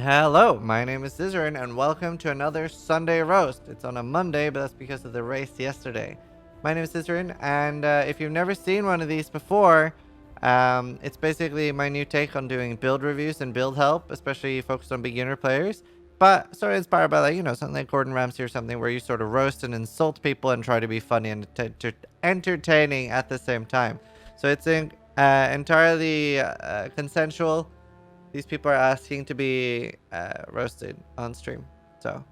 Hello, my name is Zizaran, and welcome to another Sunday roast. It's on a Monday, but that's because of the race yesterday. My name is Zizaran, and if you've never seen one of these before, it's basically my new take on doing build reviews and build help, especially focused on beginner players. But sort of inspired by, something like Gordon Ramsay or something, where you sort of roast and insult people and try to be funny and entertaining at the same time. So it's entirely consensual. These people are asking to be roasted on stream, so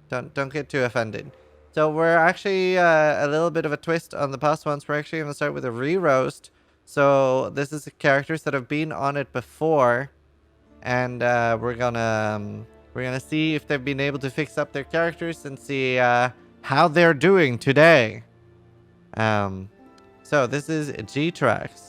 don't get too offended. So we're actually a little bit of a twist on the past ones. We're actually going to start with a re-roast. So this is characters that have been on it before, and we're gonna see if they've been able to fix up their characters and see how they're doing today. So this is G-Trax.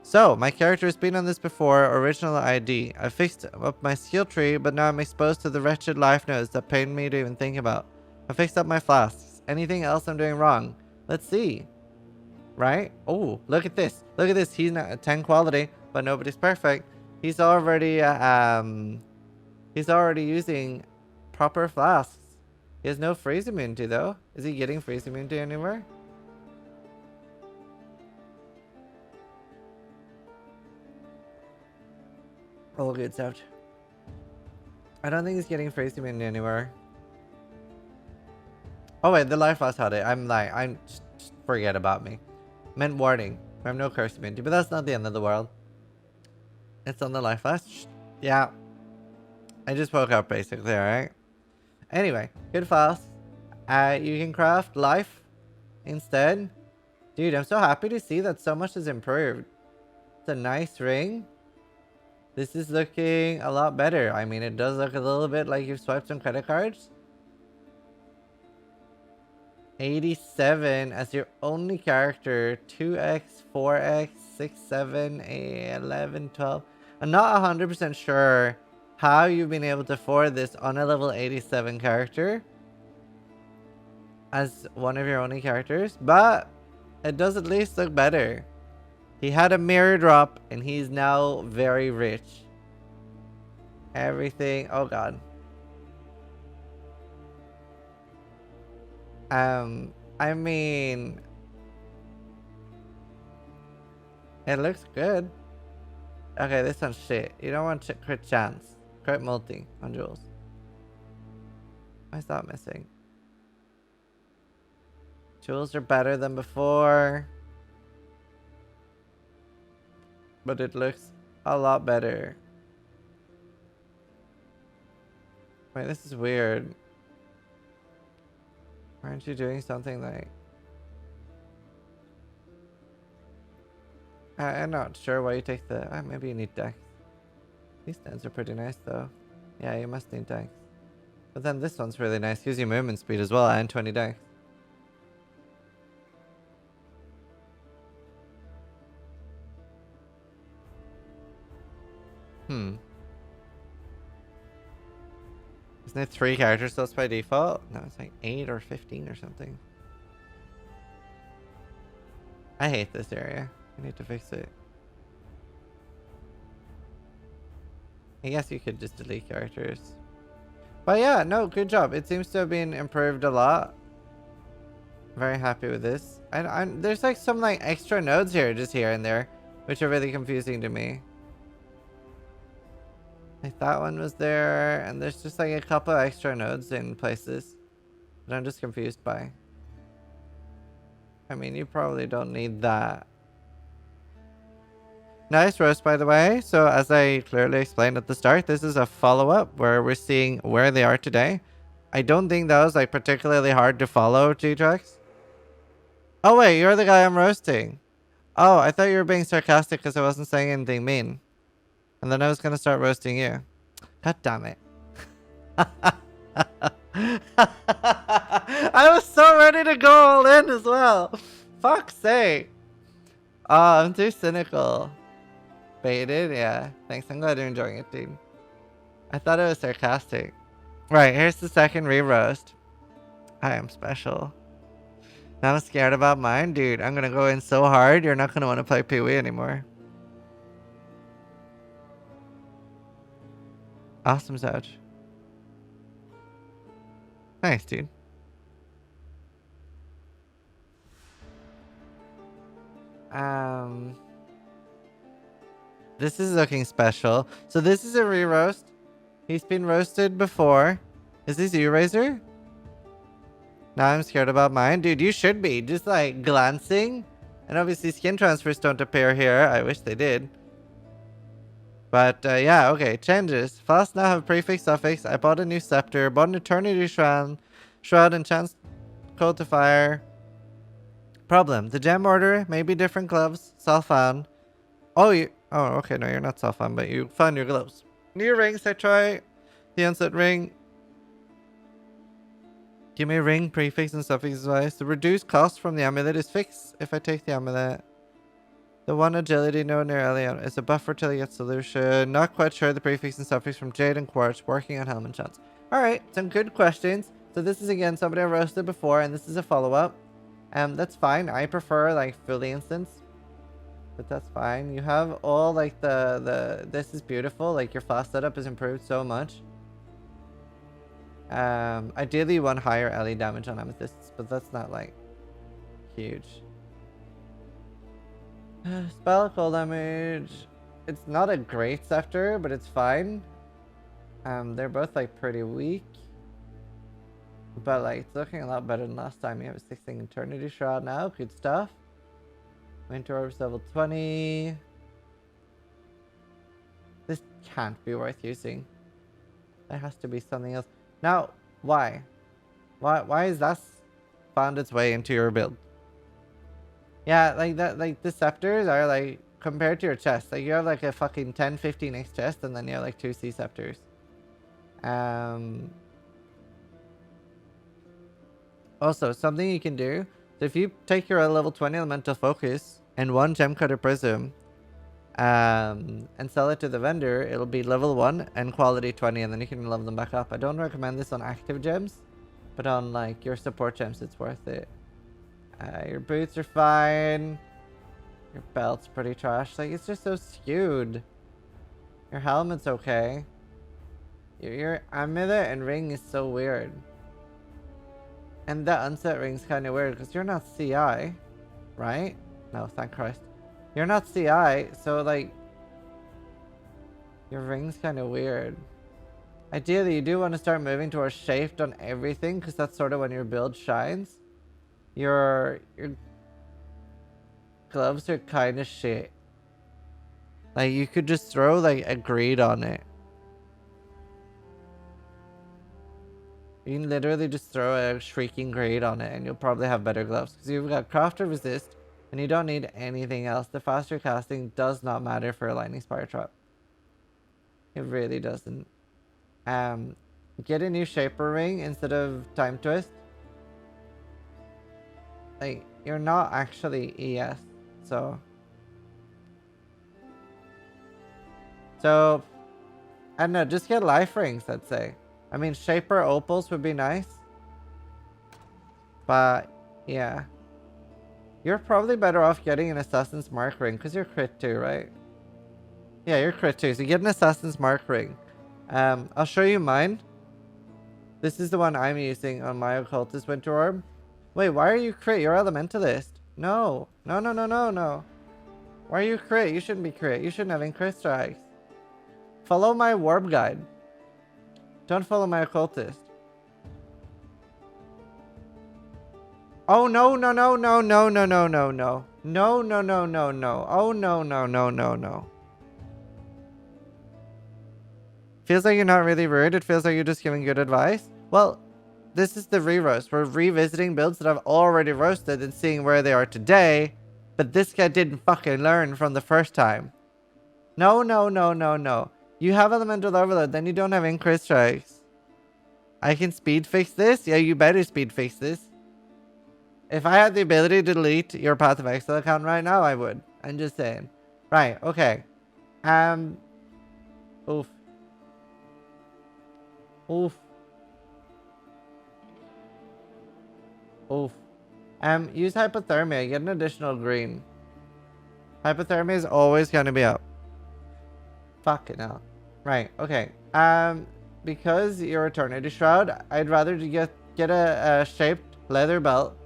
So, my character has been on this before, original ID. I fixed up my skill tree, but now I'm exposed to the wretched life nodes that pain me to even think about. I fixed up my flasks. Anything else I'm doing wrong? Let's see. Right? Oh, look at this. Look at this. He's not a 10 quality, but nobody's perfect. He's already using proper flasks. He has no freeze immunity though. Is he getting freeze immunity anywhere? All good stuff. I don't think he's getting freeze immunity anywhere. Oh wait, the life loss had it. Just forget about me. Meant warning. I have no curse immunity, but that's not the end of the world. It's on the life loss. Yeah. I just woke up basically, alright? Anyway, good files. You can craft life instead. Dude, I'm so happy to see that so much has improved. It's a nice ring. This is looking a lot better. I mean, it does look a little bit like you've swiped some credit cards. 87 as your only character. 2x, 4x, 6, 7, 8, 11, 12. I'm not 100% sure how you've been able to afford this on a level 87 character as one of your only characters, but it does at least look better. He had a mirror drop, and he's now very rich. Everything. Oh, God. I mean... It looks good. Okay, this one's shit. You don't want crit chance. Crit multi on jewels. Why is that missing? Jewels are better than before. But it looks a lot better. Wait, this is weird. Aren't you doing something like... I'm not sure why you take the... maybe you need dex. These stands are pretty nice though. Yeah, you must need dex. But then this one's really nice. Gives you movement speed as well and 20 dex. Isn't it 3 character slots by default? No, it's like 8 or 15 or something. I hate this area. I need to fix it. I guess you could just delete characters. But yeah, no, good job. It seems to have been improved a lot. Very happy with this. There's like some like extra nodes here, just here and there, which are really confusing to me. Like that one was there, and there's just like a couple extra nodes in places that I'm just confused by. I mean, you probably don't need that. Nice roast, by the way. So as I clearly explained at the start, this is a follow-up where we're seeing where they are today. I don't think that was like particularly hard to follow, G-Trax. Oh wait, you're the guy I'm roasting. Oh, I thought you were being sarcastic because I wasn't saying anything mean. And then I was gonna start roasting you. God damn it. I was so ready to go all in as well. Fuck's sake. Oh, I'm too cynical. Baited? Yeah. Thanks. I'm glad you're enjoying it, dude. I thought it was sarcastic. Right, here's the second re-roast. I am special. Now I'm scared about mine? Dude, I'm gonna go in so hard, you're not gonna want to play Pee-wee anymore. Awesome, Zaj. Nice, dude. This is looking special. So this is a re-roast. He's been roasted before. Is this you, Razor? Now I'm scared about mine. Dude, you should be. Just like glancing. And obviously skin transfers don't appear here. I wish they did. But yeah, okay. Changes. Fast now have prefix, suffix. I bought a new scepter. Bought an eternity shroud. Shroud and chance code to fire. Problem. The gem order. Maybe different gloves. Self-found. Oh, you... Oh, okay. No, you're not self-found, but you found your gloves. New rings. I try. The unset ring. Give me a ring, prefix, and suffix advice. The reduced cost from the amulet is fixed if I take the amulet. The one agility node near Elion is a buffer till I get solution. Not quite sure the prefix and suffix from Jade and Quartz. Working on helmet shots. Alright, some good questions. So this is again somebody I roasted before, and this is a follow-up. That's fine. I prefer like fully instance. But that's fine. You have all like this is beautiful. Like your fast setup is improved so much. Ideally one higher LE damage on amethysts, but that's not like huge. Spell cold damage. It's not a great scepter, but it's fine. They're both like pretty weak, but like it's looking a lot better than last time. You have a 16 eternity shroud now. Good stuff. Winter orbs level 20. This can't be worth using. There has to be something else. Now, why? Why is that found its way into your build? Yeah, like that, like the scepters are like compared to your chest. Like you have like a fucking 10, 15x chest, and then you have like 2 C scepters. Also, something you can do. So if you take your level 20 elemental focus and 1 gem cutter prism, and sell it to the vendor, it'll be level 1 and quality 20, and then you can level them back up. I don't recommend this on active gems, but on like your support gems it's worth it. Your boots are fine. Your belt's pretty trash. Like it's just so skewed. Your helmet's okay. Your amulet and ring is so weird. And that unset ring's kind of weird because you're not CI, right? No, thank Christ. You're not CI, so like your ring's kind of weird. Ideally, you do want to start moving towards shaped on everything because that's sort of when your build shines. Your gloves are kind of shit. Like you could just throw like a grade on it. You can literally just throw a shrieking grade on it and you'll probably have better gloves because you've got craft or resist. And you don't need anything else. The faster casting does not matter for a lightning spire trap. It really doesn't. Get a new shaper ring instead of time twist. Like, you're not actually ES, so. So, I don't know, just get life rings, I'd say. I mean, shaper opals would be nice. But, yeah. You're probably better off getting an Assassin's Mark ring, because you're crit too, right? Yeah, you're crit too, so get an Assassin's Mark ring. I'll show you mine. This is the one I'm using on my Occultist Winter Orb. Wait, why are you crit? You're Elementalist. No. No, no, no, no, no. Why are you crit? You shouldn't be crit. You shouldn't have any crit strikes. Follow my Warp Guide. Don't follow my Occultist. Oh, no, no, no, no, no, no, no, no, no. No, no, no, no, no. Oh, no, no, no, no, no. Feels like you're not really rude. It feels like you're just giving good advice. Well, this is the re-roast. We're revisiting builds that I've already roasted and seeing where they are today. But this guy didn't fucking learn from the first time. No, no, no, no, no. You have Elemental Overload, then you don't have Increase Strikes. I can speed fix this? Yeah, you better speed fix this. If I had the ability to delete your Path of Exile account right now, I would. I'm just saying. Right, okay. Oof. Oof. Oof. Use Hypothermia. Get an additional green. Hypothermia is always going to be up. Fucking hell. Right, okay. Because you're Eternity Shroud, I'd rather get a shaped leather belt.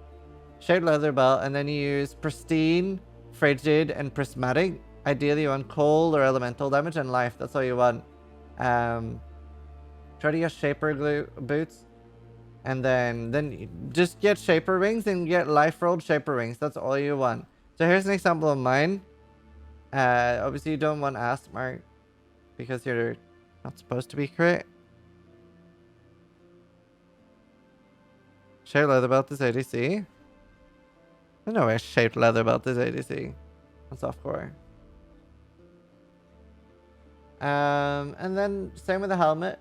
Shaped leather belt, and then you use Pristine, Frigid, and Prismatic. Ideally, you want cold or elemental damage and life. That's all you want. Try to get Shaper glue boots. And then you just get Shaper rings and get life rolled Shaper rings. That's all you want. So here's an example of mine. Obviously, you don't want Asthma because you're not supposed to be crit. Shaped leather belt is ADC. There's no way shaped leather belt is ADC. That's softcore. And then same with the helmet.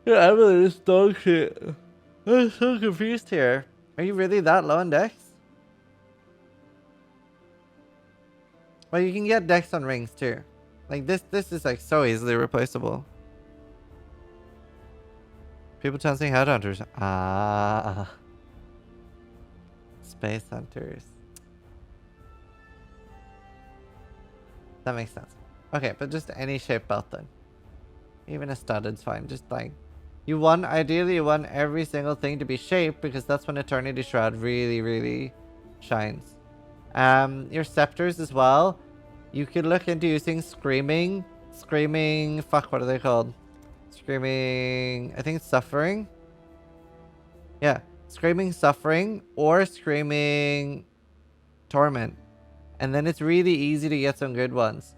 Yeah, Emily, this dog shit. I'm so confused here. Are you really that low on dex? Well, you can get dex on rings too. Like this is like so easily replaceable. People chancing headhunters. Ah. Space hunters. That makes sense. Okay, but just any shape belt then. Even a studded's fine. Just like ideally you want every single thing to be shaped because that's when Eternity Shroud really, really shines. Your scepters as well. You could look into using screaming, fuck, what are they called? Screaming, I think it's suffering. Yeah, screaming suffering or screaming torment. And then it's really easy to get some good ones.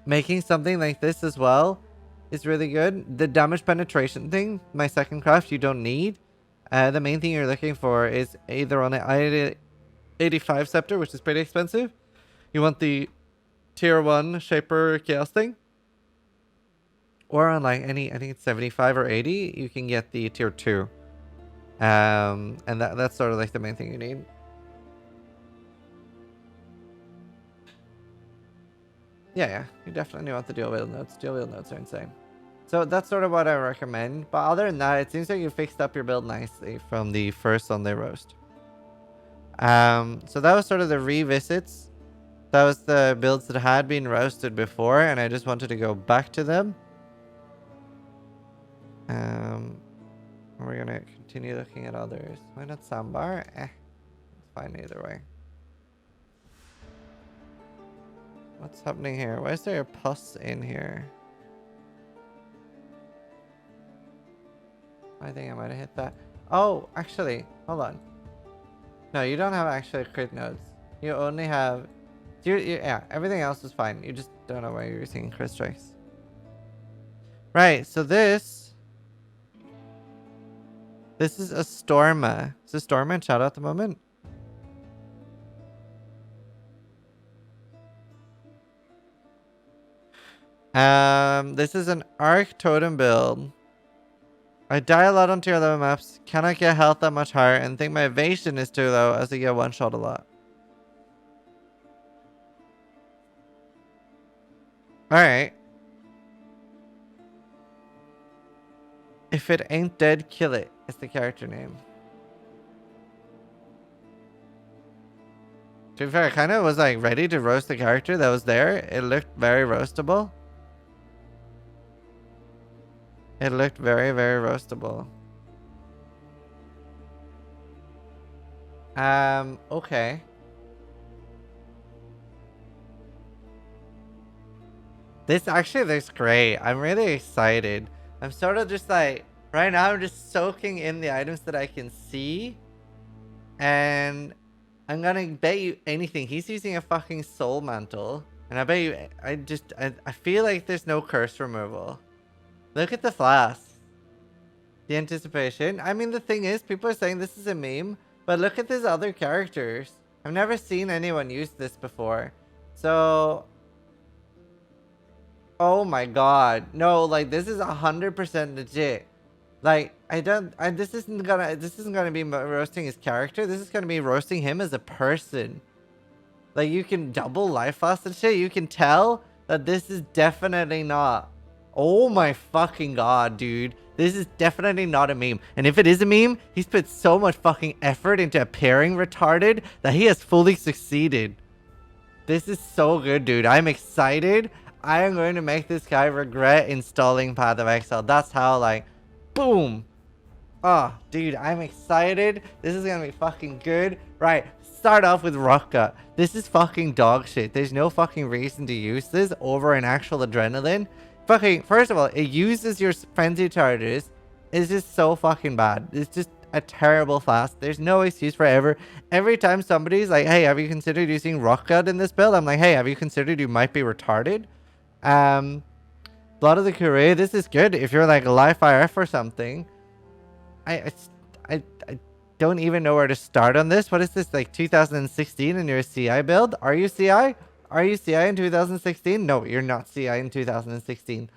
Making something like this as well is really good. The damage penetration thing, my second craft, you don't need. The main thing you're looking for is either on an 85 scepter, which is pretty expensive. You want the tier 1 Shaper Chaos thing. Or on like any, I think it's 75 or 80, you can get the tier 2. And that's sort of like the main thing you need. Yeah, you definitely want the dual wield notes. Dual wield notes are insane. So that's sort of what I recommend. But other than that, it seems like you fixed up your build nicely from the first Sunday roast. So that was sort of the revisits. That was the builds that had been roasted before, and I just wanted to go back to them. We're gonna continue looking at others. Why not Sambar? It's fine either way. What's happening here? Why is there a pus in here? I think I might have hit that. Oh, actually, hold on. No, you don't have actual crit nodes. You only have... yeah, everything else is fine. You just don't know why you're using crit strikes. Right, so this is a Storma. Is this Storma in chat at the moment? This is an Arc Totem build. I die a lot on tier 11 maps, cannot get health that much higher, and think my evasion is too low as I get one shot a lot. Alright. If it ain't dead, kill it. It's the character name. To be fair, I kind of was like ready to roast the character that was there. It looked very roastable. It looked very, very roastable. Okay. This actually looks great. I'm really excited. I'm sort of just like, right now I'm just soaking in the items that I can see. And I'm gonna bet you anything. He's using a fucking soul mantle. And I bet you, I feel like there's no curse removal. Look at the flask. The anticipation. I mean, the thing is, people are saying this is a meme, but look at these other characters. I've never seen anyone use this before. So, oh my god. No, like this is 100% legit. Like, this isn't gonna be roasting his character. This is gonna be roasting him as a person. Like, you can double life loss and shit. You can tell that this is definitely not. Oh my fucking god, dude. This is definitely not a meme. And if it is a meme, he's put so much fucking effort into appearing retarded that he has fully succeeded. This is so good, dude. I'm excited. I am going to make this guy regret installing Path of Exile. That's how, like, boom. Oh, dude, I'm excited. This is gonna be fucking good. Right, start off with Rucka. This is fucking dog shit. There's no fucking reason to use this over an actual adrenaline. Fucking, first of all, it uses your frenzy charges. It's just so fucking bad. It's just a terrible fast. There's no excuse for ever. Every time somebody's like, hey, have you considered using Rucka in this build? I'm like, hey, have you considered you might be retarded? Blood of the Courier, this is good if you're like a live IF or something. I don't even know where to start on this. What is this, like 2016 and you're a CI build? Are you CI? Are you CI in 2016? No, you're not CI in 2016.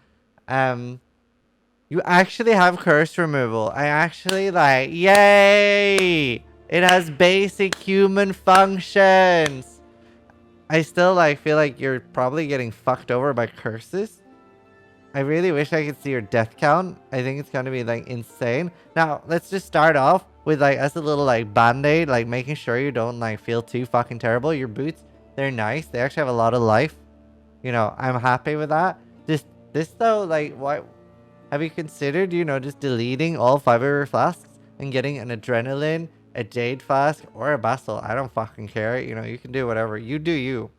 You actually have curse removal. I actually like, yay! It has basic human functions. I still like feel like you're probably getting fucked over by curses. I really wish I could see your death count. I think it's going to be like insane. Now, let's just start off with like as a little like band-aid, like making sure you don't like feel too fucking terrible. Your boots, they're nice. They actually have a lot of life. You know, I'm happy with that. Just this though, like what have you considered, you know, just deleting all 5 of your flasks and getting an adrenaline, a jade flask, or a basel? I don't fucking care. You know, you can do whatever. You do you.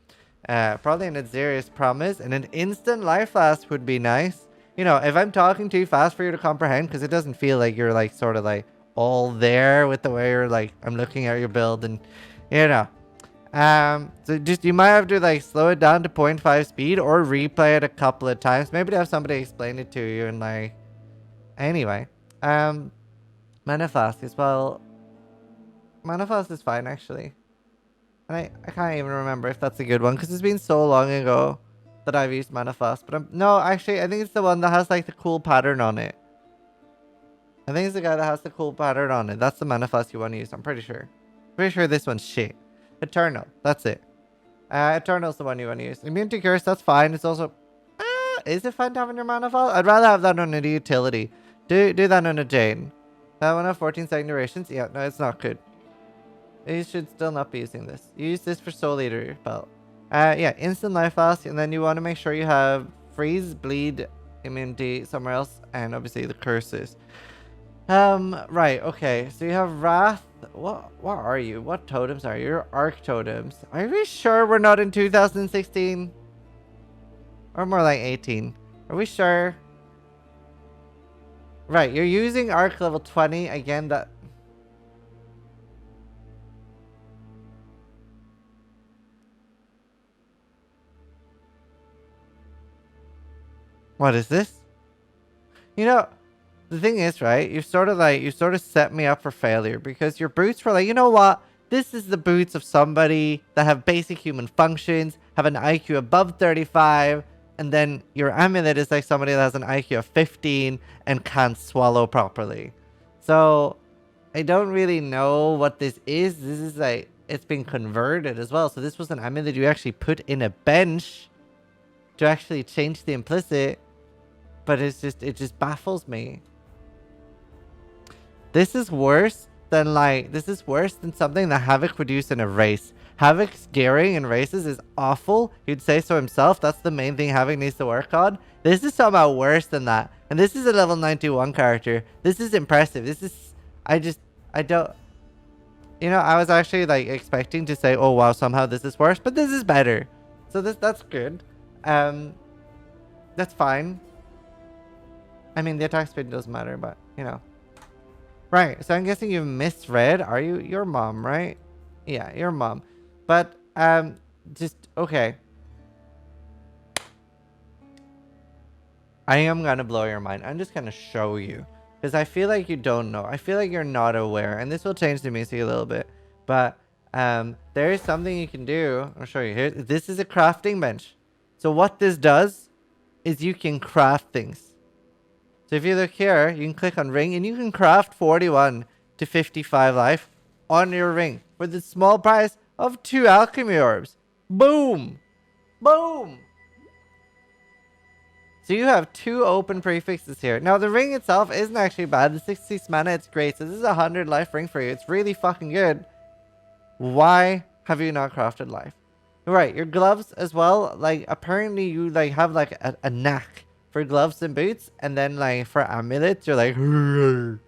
Probably an Azirius promise and an instant life flask would be nice. You know, if I'm talking too fast for you to comprehend, because it doesn't feel like you're like sort of like all there with the way you're like, I'm looking at your build and, you know. So just, you might have to like slow it down to 0.5 speed or replay it a couple of times. Maybe to have somebody explain it to you and like, anyway. Mana flask as well. Mana flask is fine actually. And I can't even remember if that's a good one because it's been so long ago that I've used Mana Flask. But no, actually, I think it's the one that has like the cool pattern on it. I think it's the guy that has the cool pattern on it. That's the Mana Flask you want to use. I'm pretty sure. Pretty sure this one's shit. Eternal. That's it. Eternal's the one you want to use. Immune to Curse, that's fine. It's also... is it fun to have in your Mana Flask? I'd rather have that on a utility. Do that on a Jane. That one have 14-second durations? Yeah, no, it's not good. You should still not be using this. You use this for Soul Eater belt. Yeah, instant life flask, and then you want to make sure you have freeze, bleed, immunity somewhere else, and obviously the curses. Right, okay. So you have wrath. What are you? What totems are you? You're arc totems. Are we sure we're not in 2016? Or more like 18? Are we sure? Right, you're using arc level 20 again. That. What is this? You know, the thing is, right? You sort of set me up for failure because your boots were like, you know what? This is the boots of somebody that have basic human functions, have an IQ above 35, and then your amulet is like somebody that has an IQ of 15 and can't swallow properly. So I don't really know what this is. This is like, it's been converted as well. So this was an amulet you actually put in a bench to actually change the implicit. But it just baffles me. This is worse than something that Havoc would use in a race. Havoc's gearing in races is awful. He'd say so himself. That's the main thing Havoc needs to work on. This is somehow worse than that. And this is a level 91 character. This is impressive. This is, I don't, you know, I was actually like expecting to say, oh wow, somehow this is worse, but this is better. So that's good. That's fine. I mean, the attack speed doesn't matter, but, you know. Right, so I'm guessing you misread. Are you your mom, right? Yeah, your mom. But, just, okay. I am gonna blow your mind. I'm just gonna show you. Because I feel like you don't know. I feel like you're not aware. And this will change the music a little bit. But, there is something you can do. I'll show you here. This is a crafting bench. So what this does is you can craft things. So if you look here, you can click on ring and you can craft 41 to 55 life on your ring for the small price of 2 alchemy orbs. Boom! Boom! So you have 2 open prefixes here. Now the ring itself isn't actually bad. The 66 mana, it's great. So this is a 100 life ring for you. It's really fucking good. Why have you not crafted life? Right, your gloves as well. Like apparently you like have like a knack for gloves and boots, and then like for amulets you're like your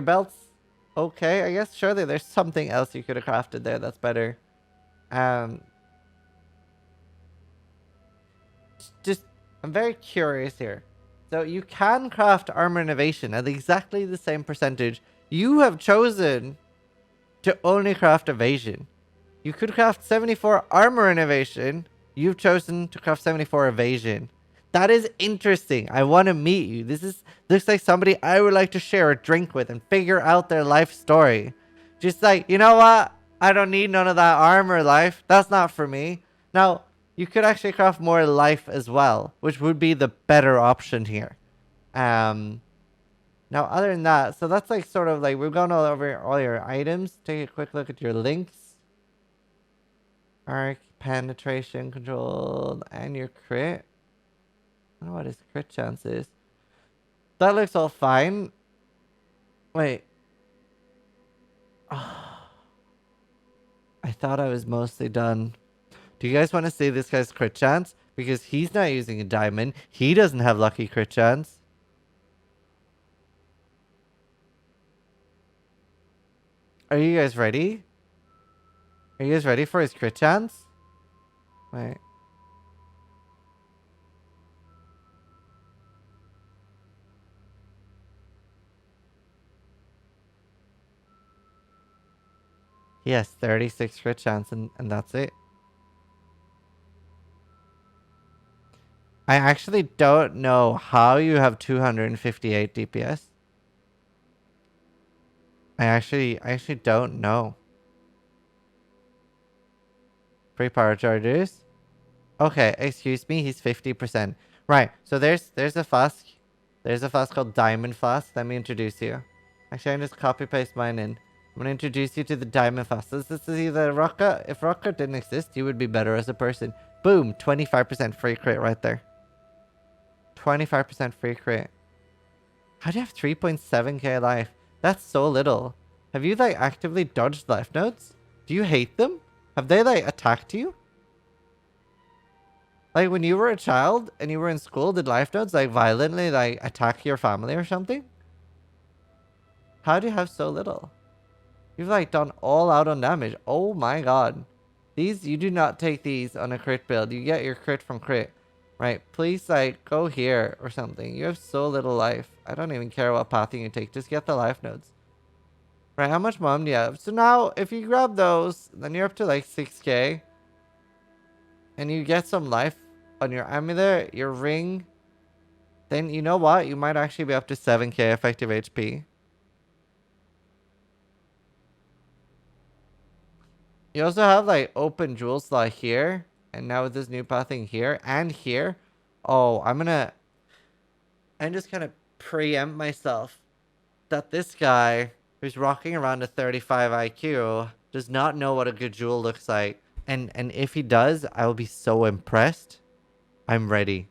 belts. Okay, I guess surely there's something else you could have crafted there that's better. Um, just I'm very curious here. So you can craft armor innovation at exactly the same percentage. You have chosen to only craft evasion. You could craft 74 armor innovation. You've chosen to craft 74 evasion. That is interesting. I want to meet you. Looks like somebody I would like to share a drink with and figure out their life story. Just like, you know what? I don't need none of that armor life. That's not for me. Now, you could actually craft more life as well, which would be the better option here. Um, Now, other than that, so that's like sort of like we've gone all over all your items. Take a quick look at your links. Arc, penetration, control, and your crit. I don't know what his crit chance is. That looks all fine. Wait. I thought I was mostly done. Do you guys want to see this guy's crit chance? Because he's not using a diamond. He doesn't have lucky crit chance. Are you guys ready? Are you guys ready for his crit chance? Wait. He has 36 crit chance and that's it. I actually don't know how you have 258 DPS. I actually don't know. Free power charges. Okay, excuse me, he's 50%. Right, so there's a flask. There's a flask called Diamond Flask. Let me introduce you. Actually, I can just copy paste mine in. I'm gonna introduce you to the Diamond Flask. This is either Rocka. If Rocka didn't exist, you would be better as a person. Boom, 25% free crit right there. 25% free crit. How do you have 3.7k life? That's so little. Have you like actively dodged life nodes? Do you hate them? Have they like attacked you? Like when you were a child and you were in school, did life nodes like violently like attack your family or something? How do you have so little? You've like done all out on damage. Oh my god. These, you do not take these on a crit build. You get your crit from crit. Right, please like go here or something. You have so little life. I don't even care what pathing you take. Just get the life nodes. Right, how much mom do you have? So now if you grab those, then you're up to like 6k. And you get some life on your amulet, your ring. Then you know what? You might actually be up to 7k effective HP. You also have like open jewel slot here. And now with this new pathing here and here. Oh, I'm just gonna preempt myself that this guy who's rocking around a 35 IQ does not know what a good jewel looks like. And if he does, I will be so impressed. I'm ready.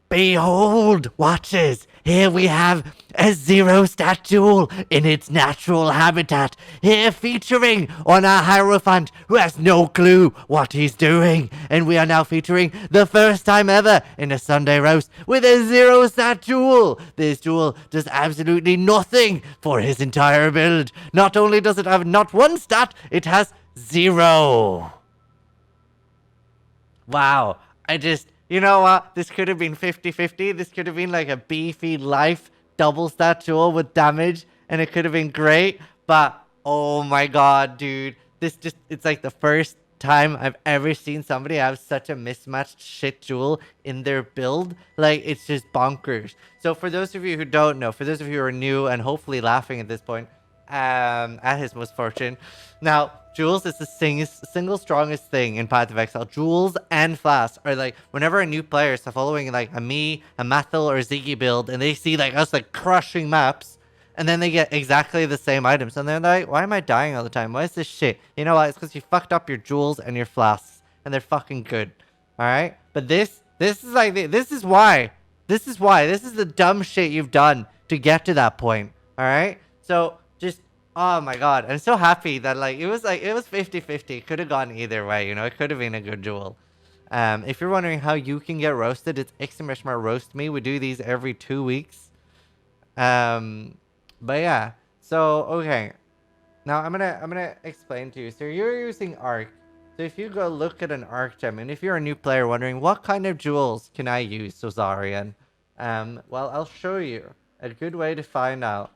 Behold, watchers, here we have a zero-stat jewel in its natural habitat, here featuring on our Hierophant who has no clue what he's doing. And we are now featuring the first time ever in a Sunday roast with a zero-stat jewel. This jewel does absolutely nothing for his entire build. Not only does it have not one stat, it has 0. Wow, you know what? This could have been 50-50. This could have been like a beefy life double stat jewel with damage, and it could have been great. But, oh my god, dude. It's like the first time I've ever seen somebody have such a mismatched shit jewel in their build. Like, it's just bonkers. So for those of you who don't know, for those of you who are new and hopefully laughing at this point, at his misfortune. Now, jewels is the single strongest thing in Path of Exile. Jewels and flasks are like, whenever a new player is following like a me, a Mathil, or a Ziggy build, and they see like us like crushing maps, and then they get exactly the same items, and they're like, why am I dying all the time? Why is this shit? You know what? It's because you fucked up your jewels and your flasks, and they're fucking good. All right, but this is like this is why This is why. This is the dumb shit you've done to get to that point. All right? So just, oh my god. I'm so happy that it was 50-50. It could have gone either way, you know? It could have been a good duel. If you're wondering how you can get roasted, it's Xmishmar Roast Me. We do these every 2 weeks. But yeah. So, okay. Now I'm gonna explain to you. So you're using Arc. So if you go look at an Arc gem, and if you're a new player wondering what kind of jewels can I use, Zizaran, well, I'll show you a good way to find out.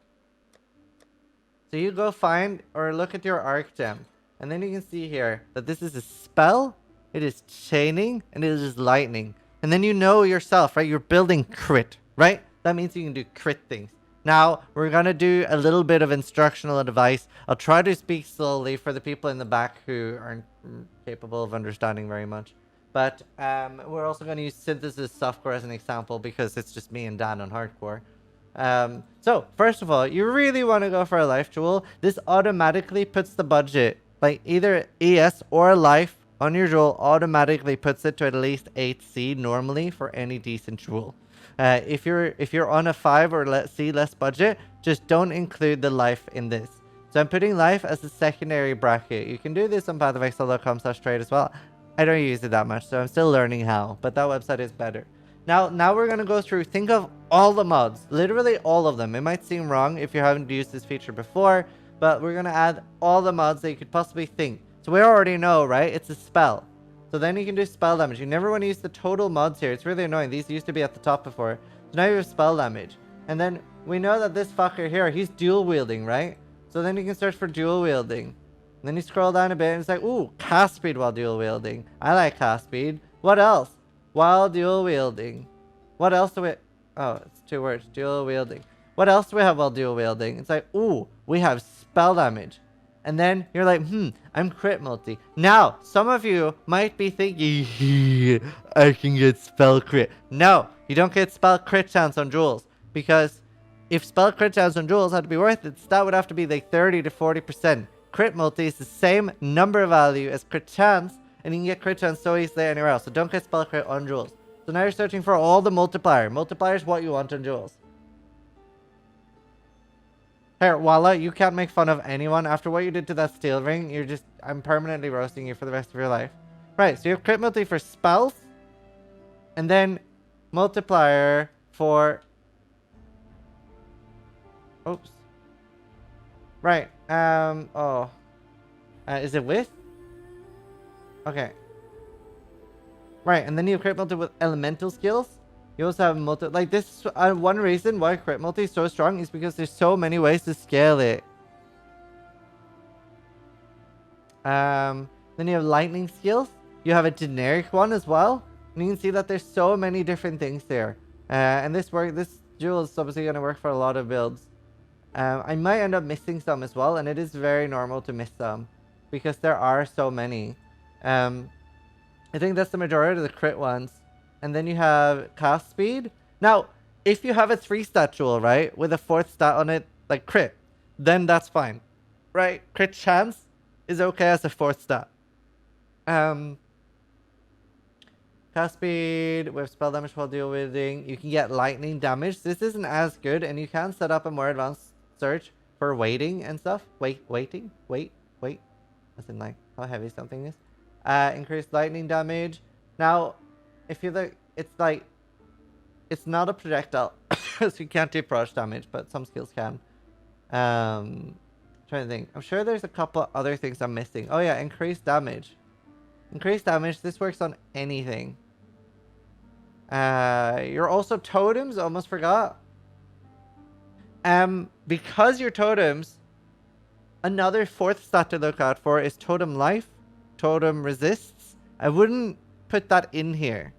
So you go find or look at your Arc gem, and then you can see here that this is a spell, it is chaining, and it is lightning. And then you know yourself, right? You're building crit, right? That means you can do crit things. Now, we're going to do a little bit of instructional advice. I'll try to speak slowly for the people in the back who aren't capable of understanding very much. But we're also going to use synthesis software as an example because it's just me and Dan on hardcore. So, first of all, you really want to go for a life jewel. This automatically puts the budget, like either ES or life on your jewel, automatically puts it to at least 8C normally for any decent jewel. If you're on a 5 or let's see less budget, just don't include the life in this. So I'm putting life as a secondary bracket. You can do this on pathofexile.com/trade as well. I don't use it that much, so I'm still learning how, but that website is better. Now we're gonna go through, think of all the mods, literally all of them. It might seem wrong if you haven't used this feature before, but we're gonna add all the mods that you could possibly think. So we already know, right? It's a spell. So then you can do spell damage. You never want to use the total mods here. It's really annoying. These used to be at the top before. So now you have spell damage. And then we know that this fucker here, he's dual wielding, right? So then you can search for dual wielding. And then you scroll down a bit and it's like, ooh, cast speed while dual wielding. I like cast speed. What else? While dual wielding. What else do we... Oh, it's 2 words. Dual wielding. What else do we have while dual wielding? It's like, ooh, we have spell damage. And then you're like, I'm crit multi. Now, some of you might be thinking, I can get spell crit. No, you don't get spell crit chance on jewels. Because if spell crit chance on jewels had to be worth it, that would have to be like 30 to 40%. Crit multi is the same number value as crit chance, and you can get crit chance so easily anywhere else. So don't get spell crit on jewels. So now you're searching for all the multiplier. Multiplier is what you want on jewels. Here, Walla, you can't make fun of anyone. After what you did to that steel ring, I'm permanently roasting you for the rest of your life. Right, so you have crit multi for spells. And then multiplier for... Oops. Right, is it with? Okay. Right, and then you have crit multi with elemental skills. You also have multi... Like, this... one reason why crit multi is so strong is because there's so many ways to scale it. Then you have lightning skills. You have a generic one as well. And you can see that there's so many different things there. And this jewel is obviously going to work for a lot of builds. I might end up missing some as well. And it is very normal to miss some. Because there are so many. I think that's the majority of the crit ones. And then you have cast speed. Now, if you have a 3-stat jewel, right, with a 4th stat on it, like crit, then that's fine, right? Crit chance is okay as a 4th stat. Cast speed with spell damage while dual wielding. You can get lightning damage. This isn't as good, and you can set up a more advanced search for waiting and stuff. Wait. As in like how heavy something is. Increased lightning damage. Now, if you look, it's not a projectile, so you can't do proj damage, but some skills can. Trying to think. I'm sure there's a couple other things I'm missing. Oh yeah, increased damage. Increased damage. This works on anything. You're also totems. Almost forgot. Because your totems, another 4th stat to look out for is totem life, totem resists. I wouldn't put that in here.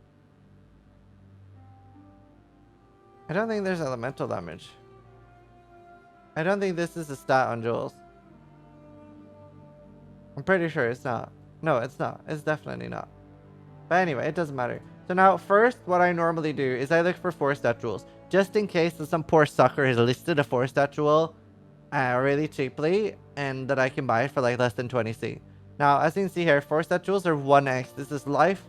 I don't think there's elemental damage. I don't think this is a stat on jewels. I'm pretty sure it's not. No, it's not. It's definitely not. But anyway, it doesn't matter. So now, first, what I normally do is I look for 4-stat jewels. Just in case that some poor sucker has listed a 4-stat jewel really cheaply, and that I can buy it for like less than 20C. Now, as you can see here, 4-stat jewels are 1x. This is life,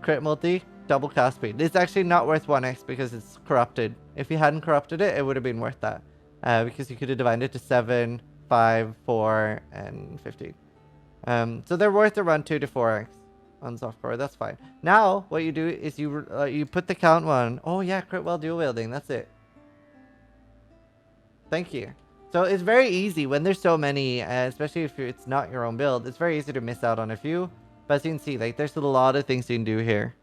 crit multi, double cast speed. It's actually not worth 1x because it's corrupted. If you hadn't corrupted it, it would have been worth that. Because you could have divided it to 7, 5, 4, and 15. So they're worth around 2 to 4x on softcore. That's fine. Now, what you do is you put the count one. Oh yeah, crit while dual wielding. That's it. Thank you. So it's very easy when there's so many, especially if it's not your own build. It's very easy to miss out on a few. But as you can see, like there's a lot of things you can do here.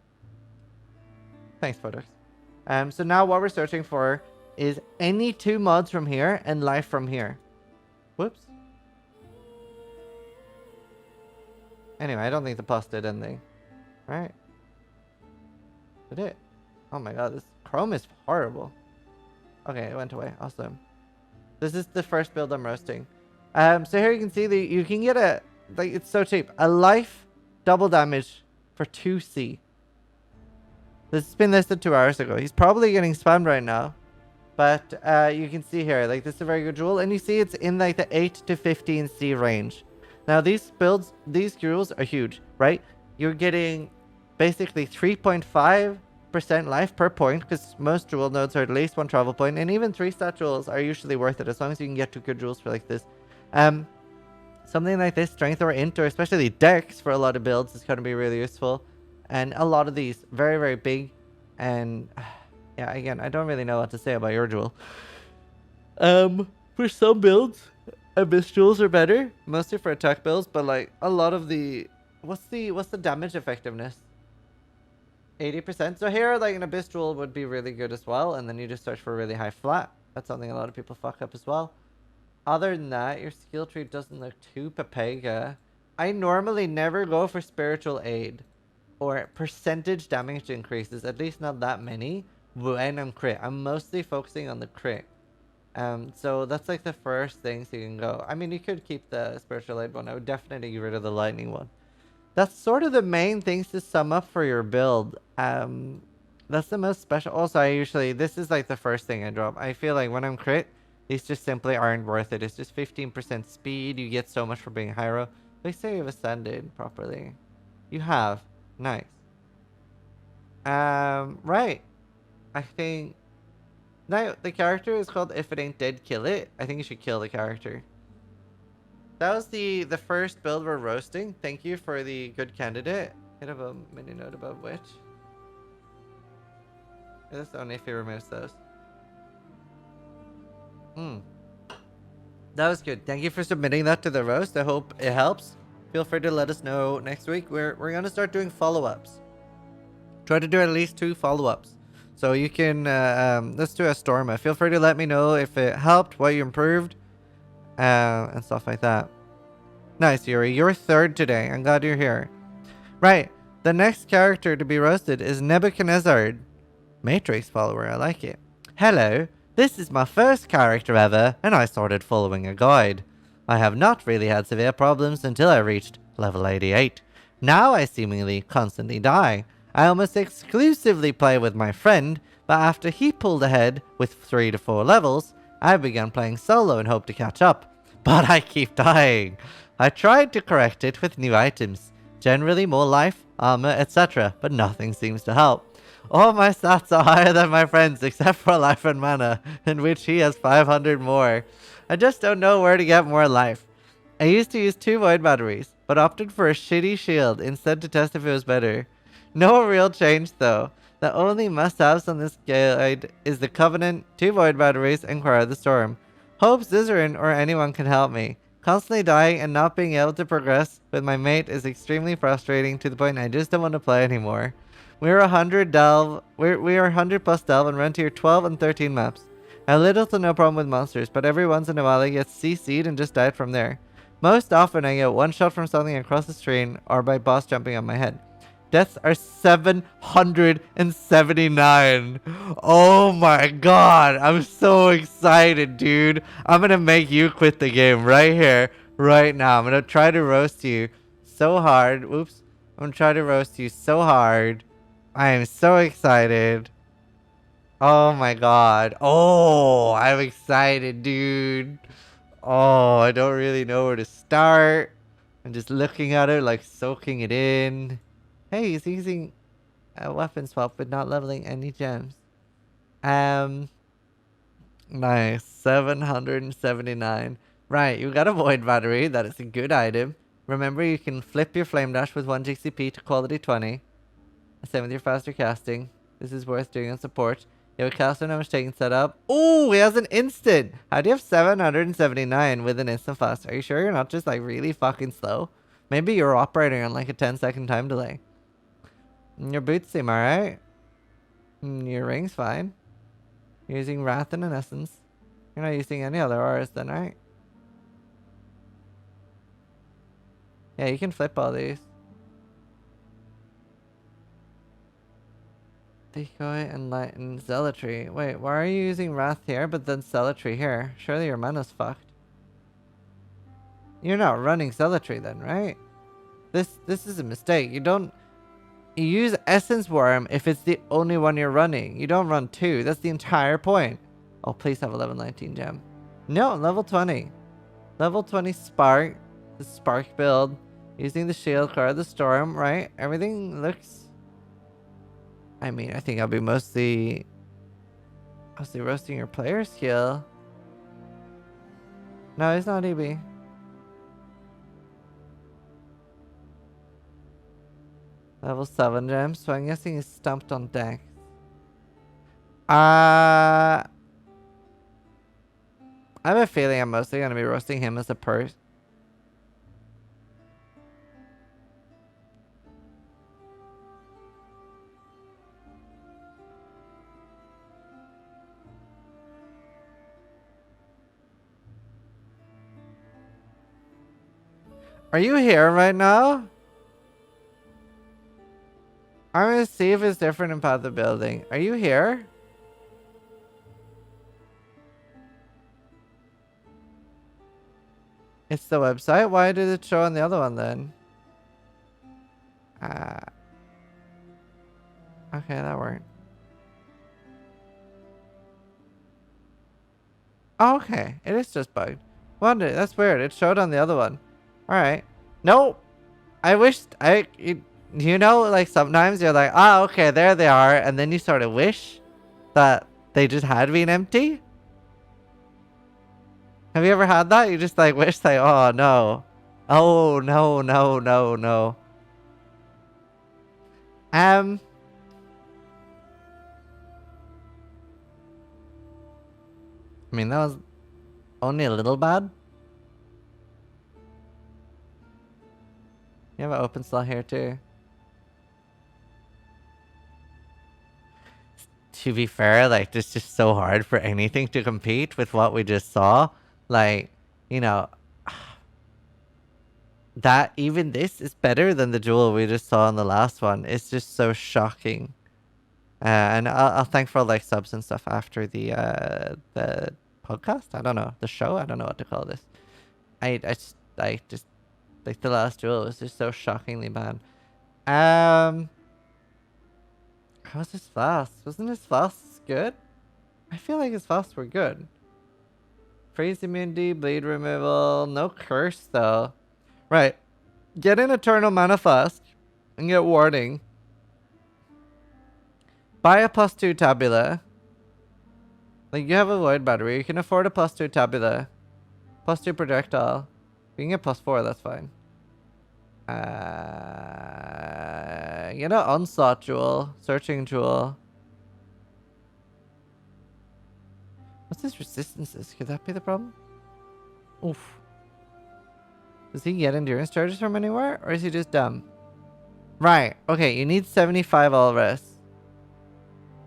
Thanks, photos. So now what we're searching for is any 2 mods from here and life from here. Whoops. Anyway, I don't think the plus did anything. Right? Did it? Oh my god, this Chrome is horrible. Okay, it went away. Awesome. This is the first build I'm roasting. So here you can see that you can get a, like, it's so cheap. A life double damage for 2C. This has been listed 2 hours ago. He's probably getting spammed right now. But you can see here, like, this is a very good jewel. And you see it's in, like, the 8 to 15C range. Now, these builds, these jewels are huge, right? You're getting basically 3.5% life per point, because most jewel nodes are at least 1 travel point, and even 3-stat jewels are usually worth it, as long as you can get 2 good jewels for like this. Something like this, strength or int, or especially dex for a lot of builds is going to be really useful. And a lot of these, very, very big. And yeah, again, I don't really know what to say about your jewel. For some builds, abyss jewels are better, mostly for attack builds, but like a lot of the, what's the damage effectiveness? 80%. So here, like an abyss jewel would be really good as well, and then you just search for a really high flat. That's something a lot of people fuck up as well. Other than that, your skill tree doesn't look too papega. I normally never go for spiritual aid or percentage damage increases, at least not that many, when I'm crit. I'm mostly focusing on the crit. So that's like the first things you can go. I mean, you could keep the spiritual aid one. I would definitely get rid of the lightning one. That's sort of the main things to sum up for your build. That's the most special. Also, this is like the first thing I drop. I feel like when I'm crit, these just simply aren't worth it. It's just 15% speed. You get so much for being Hyro. They say you've ascended properly. You have. Nice. Right. I think... Now, the character is called If It Ain't Dead, Kill It. I think you should kill the character. That was the first build we're roasting. Thank you for the good candidate. Could have a mini note about which. That's only if he removes those. That was good. Thank you for submitting that to the roast. I hope it helps. Feel free to let us know next week. We're gonna start doing follow-ups. Try to do at least 2 follow-ups. So you can let's do a Storma. Feel free to let me know if it helped, what you improved, and stuff like that. Nice, Yuri. You're 3rd today. I'm glad you're here. Right. The next character to be roasted is Nebuchadnezzar. Matrix follower. I like it. Hello. This is my first character ever, and I started following a guide. I have not really had severe problems until I reached level 88. Now I seemingly constantly die. I almost exclusively play with my friend, but after he pulled ahead with 3 to 4 levels, I began playing solo and hoped to catch up. But I keep dying. I tried to correct it with new items, generally more life, armor, etc., but nothing seems to help. All my stats are higher than my friends except for life and mana, in which he has 500 more. I just don't know where to get more life. I used to use 2 void batteries, but opted for a shitty shield instead to test if it was better. No real change though. The only must-haves on this guide is the Covenant, 2 void batteries, and Choir of the Storm. Hope Zizaran or anyone can help me. Constantly dying and not being able to progress with my mate is extremely frustrating to the point I just don't want to play anymore. We are 100 plus delve and run tier 12 and 13 maps. I have little to no problem with monsters, but every once in a while I get CC'd and just died from there. Most often I get one shot from something across the screen or by boss jumping on my head. Deaths are 779. Oh my god. I'm so excited, dude. I'm gonna make you quit the game right here, right now. I'm gonna try to roast you so hard. Oops. I'm gonna try to roast you so hard. I am so excited. Oh my god. Oh, I'm excited, dude. Oh, I don't really know where to start. I'm just looking at it, like soaking it in. Hey, he's using... a weapon swap with not leveling any gems. Nice. 779. Right, you got a void battery. That is a good item. Remember, you can flip your flame dash with 1 GCP to quality 20. Same with your faster casting. This is worth doing on support. You have a caster no mistake set up. Oh, he has an instant. How do you have 779 with an instant fast? Are you sure you're not just like really fucking slow? Maybe you're operating on like a 10-second time delay. Your boots seem alright. Your ring's fine. You're using Wrath and an Essence. You're not using any other auras then, right? Yeah, you can flip all these. Decoy, Enlighten, Zealotry. Wait, why are you using Wrath here, but then Zealotry here? Surely your mana's fucked. You're not running Zealotry then, right? This is a mistake. You use Essence Worm if it's the only one you're running. You don't run 2. That's the entire point. Oh, please have a level 19 gem. No, level 20. Level 20 Spark. The Spark build. Using the shield card, the Storm, right? Everything looks... I mean, I think I'll be mostly roasting your player skill. No, he's not EB. Level 7 gems, so I'm guessing he's stumped on deck. I have a feeling I'm mostly going to be roasting him as a purse. Are you here right now? I'm gonna see if it's different in Path of Building. Are you here? It's the website? Why did it show on the other one then? Okay, that worked. Oh, okay. It is just bugged. Wonder, that's weird. It showed on the other one. Alright. No! I wished you know, like sometimes you're like, ah, okay, there they are, and then you sort of wish that they just had been empty. Have you ever had that? You just like wish like, oh no. Oh no, no, no, no. I mean, that was only a little bad. You have an open slot here too. To be fair, like, it's just so hard for anything to compete with what we just saw. Like, you know, that even this is better than the jewel we just saw in the last one. It's just so shocking. And I'll thank for like subs and stuff after the podcast. I don't know, the show. I don't know what to call this. I just like the last jewel was just so shockingly bad. How was his fast? Wasn't his fast good? I feel like his fasts were good. Freeze immunity, bleed removal, no curse though. Right. Get an eternal mana fast and get warding. Buy a +2 tabula. Like, you have a void battery, you can afford a +2 tabula. +2 projectile. You can get +4, that's fine. Get an onslaught jewel. Searching jewel. What's his resistances? Could that be the problem? Oof. Does he get endurance charges from anywhere? Or is he just dumb? Right. Okay, you need 75 all rest.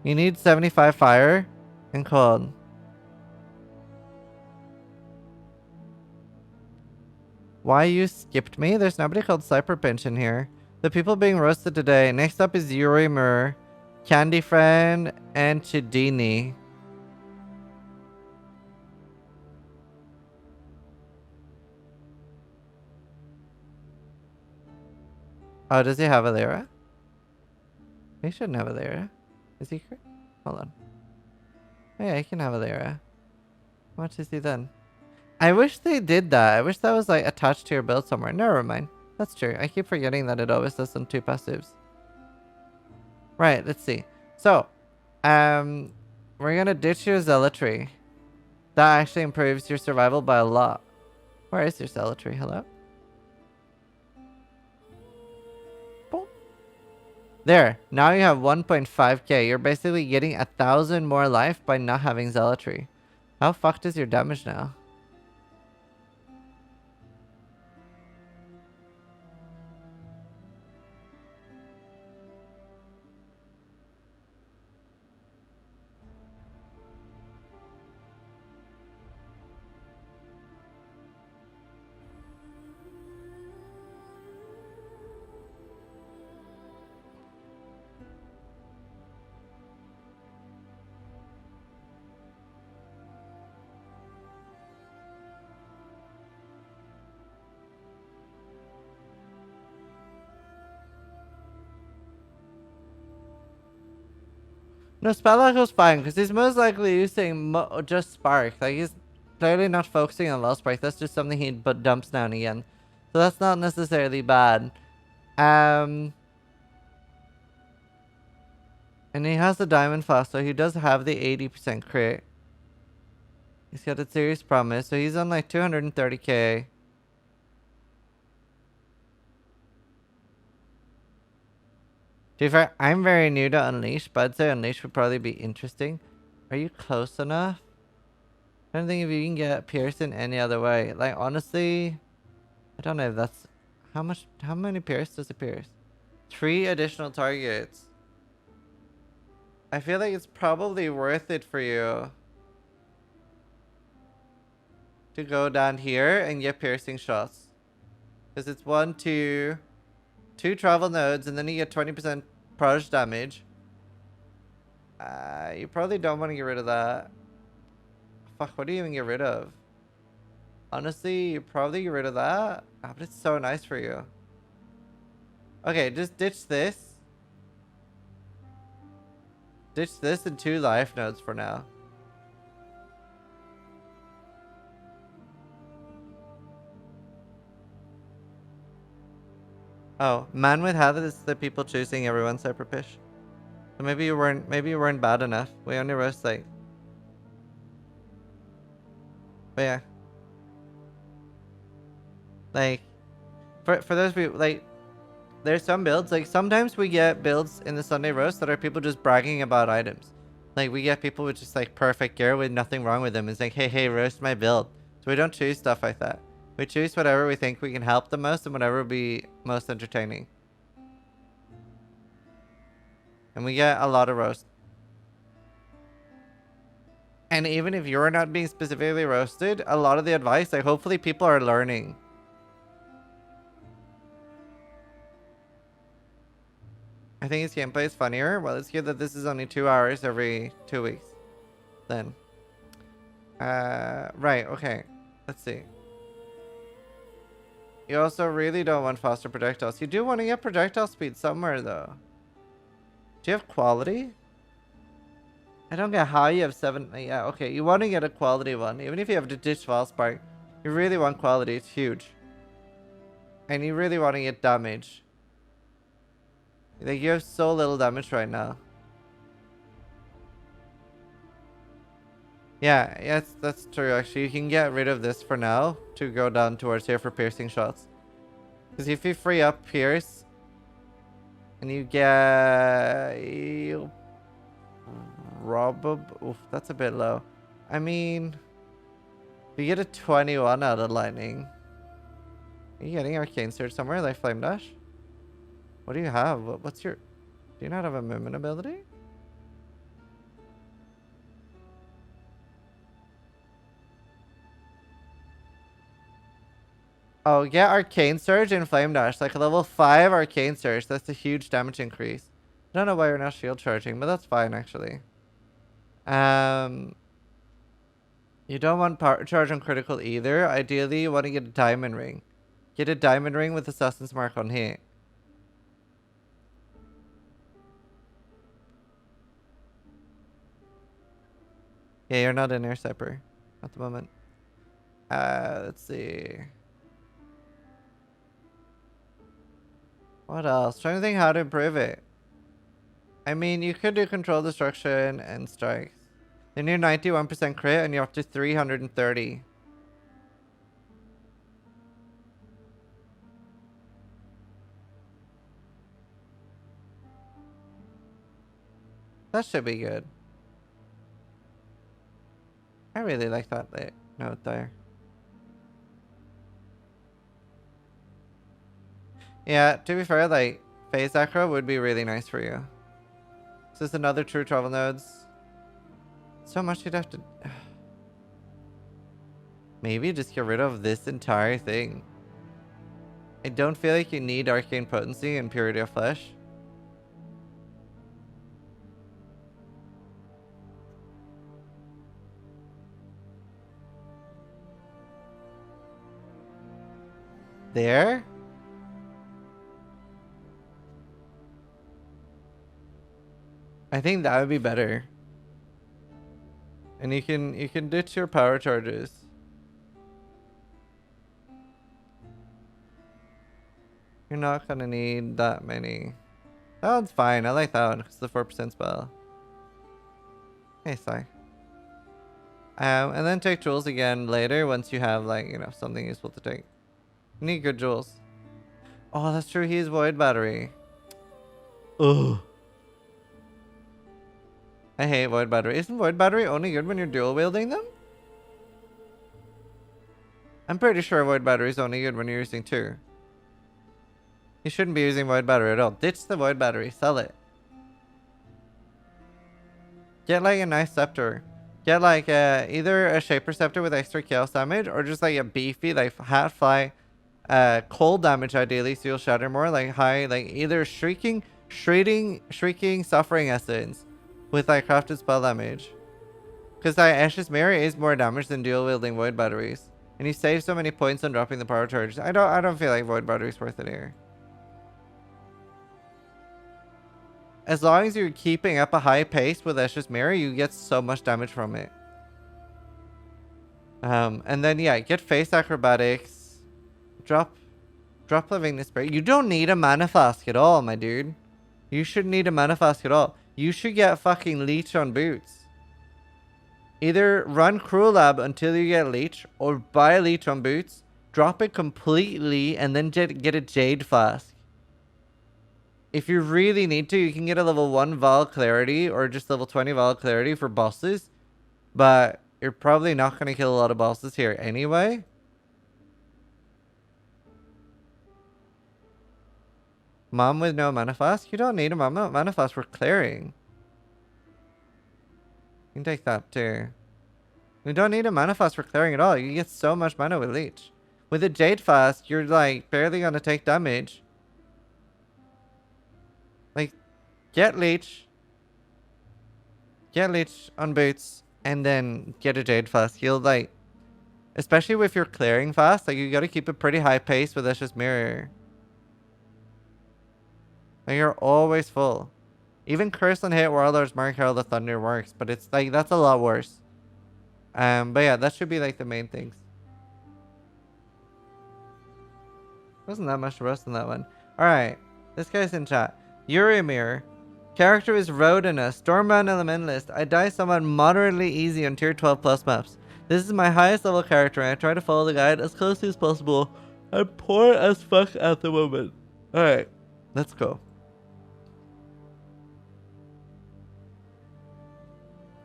You need 75 fire and cold. Why you skipped me? There's nobody called Cyberpinch in here. The people being roasted today. Next up is Yurimur, Candy Friend, and Chidini. Oh, does he have a Lyra? He shouldn't have a Lyra. Is he? Hold on. Oh, yeah, he can have a Lyra. How much is he then? I wish they did that. I wish that was like attached to your build somewhere. Never mind. That's true. I keep forgetting that it always does on 2 passives. Right, let's see. So, we're gonna ditch your zealotry. That actually improves your survival by a lot. Where is your zealotry? Hello? Boop. There. Now you have 1.5k. You're basically getting 1,000 more life by not having zealotry. How fucked is your damage now? No, Spell Echo's fine, because he's most likely using just Spark. Like, he's clearly not focusing on Low Spark. That's just something he dumps now and again. So that's not necessarily bad. And he has the Diamond Flask, so he does have the 80% crit. He's got a Serious Promise, so he's on like 230k. To be fair, I'm very new to Unleash, but I'd say Unleash would probably be interesting. Are you close enough? I don't think if you can get Pierce in any other way. Like, honestly, I don't know if that's... How many Pierce does it pierce? 3 additional targets. I feel like it's probably worth it for you to go down here and get piercing shots. Because it's 2 travel nodes, and then you get 20% proj damage. You probably don't want to get rid of that. Fuck, what do you even get rid of? Honestly, you probably get rid of that. Ah, but it's so nice for you. Okay, just ditch this. Ditch this and 2 life nodes for now. Oh, man with Hather is the people choosing everyone separate pitch. So maybe you weren't bad enough. We only roast like... But yeah. Like, for those people, like, there's some builds, like, sometimes we get builds in the Sunday roast that are people just bragging about items. Like, we get people with just, like, perfect gear with nothing wrong with them. It's like, hey, roast my build. So we don't choose stuff like that. We choose whatever we think we can help the most and whatever will be most entertaining. And we get a lot of roast. And even if you're not being specifically roasted, a lot of the advice, like, hopefully people are learning. I think his gameplay is funnier. Well, it's good that this is only 2 hours every 2 weeks. Then. Right, okay. Let's see. You also really don't want faster projectiles. You do want to get projectile speed somewhere, though. Do you have quality? I don't get how you have 7. Yeah, okay. You want to get a quality one. Even if you have to ditch Valspark, you really want quality. It's huge. And you really want to get damage. Like, you have so little damage right now. Yeah, that's true, actually. You can get rid of this for now to go down towards here for piercing shots. Because if you free up Pierce, and you get... Oof, that's a bit low. I mean... You get a 21 out of Lightning. Are you getting Arcane Surge somewhere, like Flame Dash? What do you have? What's your... Do you not have a movement ability? Oh, get Arcane Surge and Flame Dash. Like a level 5 Arcane Surge. That's a huge damage increase. I don't know why you're not shield charging, but that's fine, actually. You don't want power charge on critical either. Ideally, you want to get a diamond ring. Get a diamond ring with Assassin's Mark on hit. Yeah, you're not in Air Cypher at the moment. Let's see. What else? Trying to think how to improve it. I mean, you could do control destruction and strikes. They're near 91% crit and you're up to 330. That should be good. I really like that note there. Yeah, to be fair, like, phase acro would be really nice for you. This is another true travel nodes. So much you'd have to... Maybe just get rid of this entire thing. I don't feel like you need arcane potency and purity of flesh. There? I think that would be better. And you can ditch your power charges. You're not gonna need that many. That one's fine. I like that one. It's the 4% spell. Hey, sorry. And then take jewels again later once you have, like, you know, something useful to take. You need good jewels. Oh, that's true. He is Void Battery. Ugh. I hate Void Battery. Isn't Void Battery only good when you're dual wielding them? I'm pretty sure Void Battery is only good when you're using 2. You shouldn't be using Void Battery at all. Ditch the Void Battery. Sell it. Get like a nice scepter. Get like either a Shaper Scepter with extra chaos damage or just like a beefy like hat fly cold damage ideally so you'll shatter more, like high, like either shrieking suffering essence with like crafted spell damage. Because like Ashes Mirror is more damage than dual wielding Void Batteries. And you save so many points on dropping the power charge. I don't feel like Void Battery is worth it here. As long as you're keeping up a high pace with Ashes Mirror, you get so much damage from it. And then yeah, get face acrobatics. Drop living this break. You don't need a mana flask at all, my dude. You shouldn't need a mana flask at all. You should get fucking leech on boots. Either run Cruel Lab until you get leech, or buy leech on boots, drop it completely, and then get a jade flask. If you really need to, you can get a level 1 Val Clarity or just level 20 Val Clarity for bosses. But you're probably not going to kill a lot of bosses here anyway. Mom with no mana flask? You don't need a mana flask for clearing. You can take that too. You don't need a mana flask for clearing at all. You get so much mana with leech. With a jade flask, you're like barely going to take damage. Like, get leech on boots, and then get a jade flask. You'll like, especially if you're clearing fast, like you gotta keep a pretty high pace with Ashes Mirror. Like you're always full. Even Curse and Hit Warlord's Mark Herald of Thunder works, but it's like that's a lot worse. But yeah, that should be like the main things. Wasn't that much worse than that one. Alright, this guy's in chat. Urimir. Character is Rodina, Stormbound Elementalist. I die somewhat moderately easy on tier 12 plus maps. This is my highest level character and I try to follow the guide as closely as possible. I'm poor as fuck at the moment. Alright, let's go.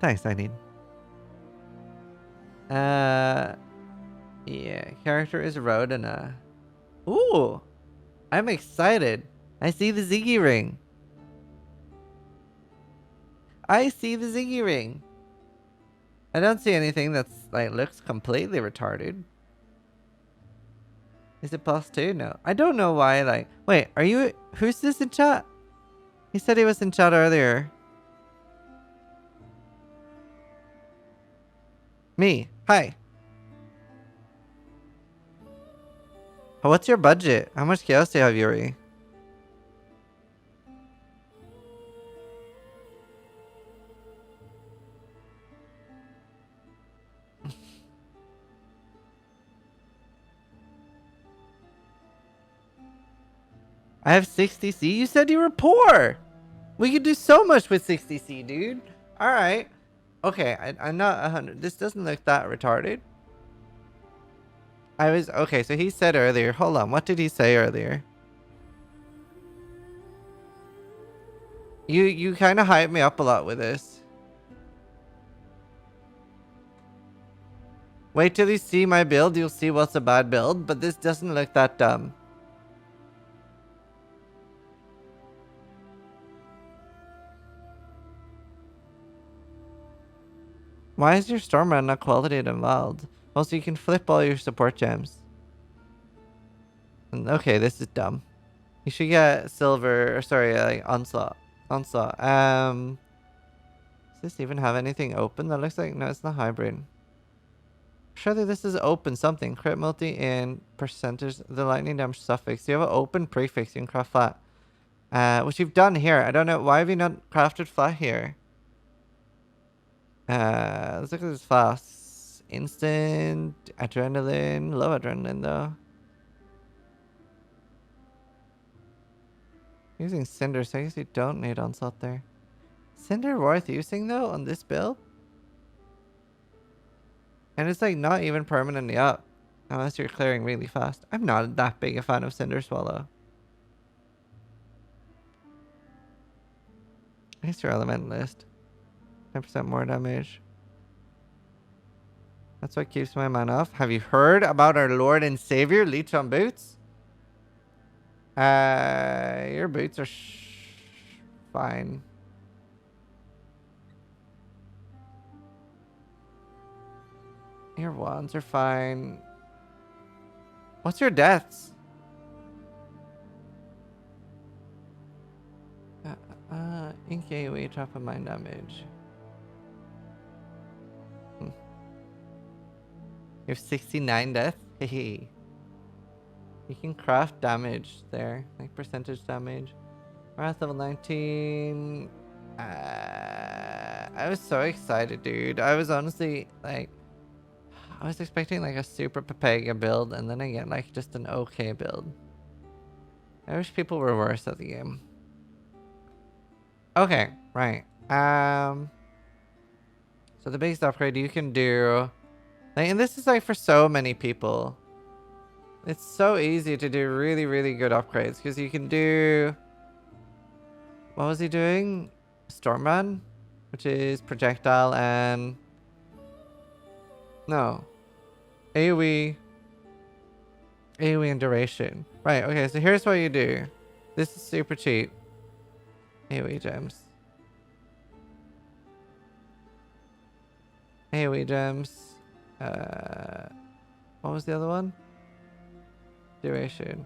Thanks, I need. Yeah, character is Rodina. Ooh, I'm excited. I see the Ziggy ring. I see the Ziggy ring. I don't see anything that's like looks completely retarded. Is it +2? No. I don't know why, like, wait, are you, who's this in chat? He said he was in chat earlier. Me. Hi. What's your budget? How much chaos do you have, Yuri? I have 60C. You said you were poor. We could do so much with 60C, dude. All right. Okay, I'm not 100. This doesn't look that retarded. Okay, so he said earlier. Hold on. What did he say earlier? You kind of hyped me up a lot with this. Wait till you see my build. You'll see what's a bad build. But this doesn't look that dumb. Why is your Stormrun not quality and wild? Also, you can flip all your support gems. Okay, this is dumb. You should get silver, or sorry, like onslaught. Onslaught. Does this even have anything open? That looks like, no, it's not hybrid. Surely this is open something. Crit multi and percentage, the lightning damage suffix. You have an open prefix, you can craft flat. Which you've done here. I don't know, why have you not crafted flat here? Let's look at this fast. Instant, adrenaline, low adrenaline though. Using Cinder, so I guess you don't need Onslaught there. Cinder worth using though on this build? And it's like not even permanently up. Unless you're clearing really fast. I'm not that big a fan of Cinder Swallow. I guess your Elementalist. 10% more damage. That's what keeps my man off. Have you heard about our Lord and Savior, Leech on Boots? Your boots are fine. Your wands are fine. What's your deaths? Ink AoE, drop of mind damage. You have 69 death? Hehe. You can craft damage there. Like percentage damage. Wrath level 19. I was so excited, dude. I was honestly like, I was expecting like a super Papega build, and then I get like just an okay build. I wish people were worse at the game. Okay, right. So the biggest upgrade you can do, like, and this is like for so many people. It's so easy to do really, really good upgrades because you can do. What was he doing? Stormrun, which is projectile and no. AoE and duration. Right, okay, so here's what you do. This is super cheap. AoE gems. AoE gems. What was the other one? Duration.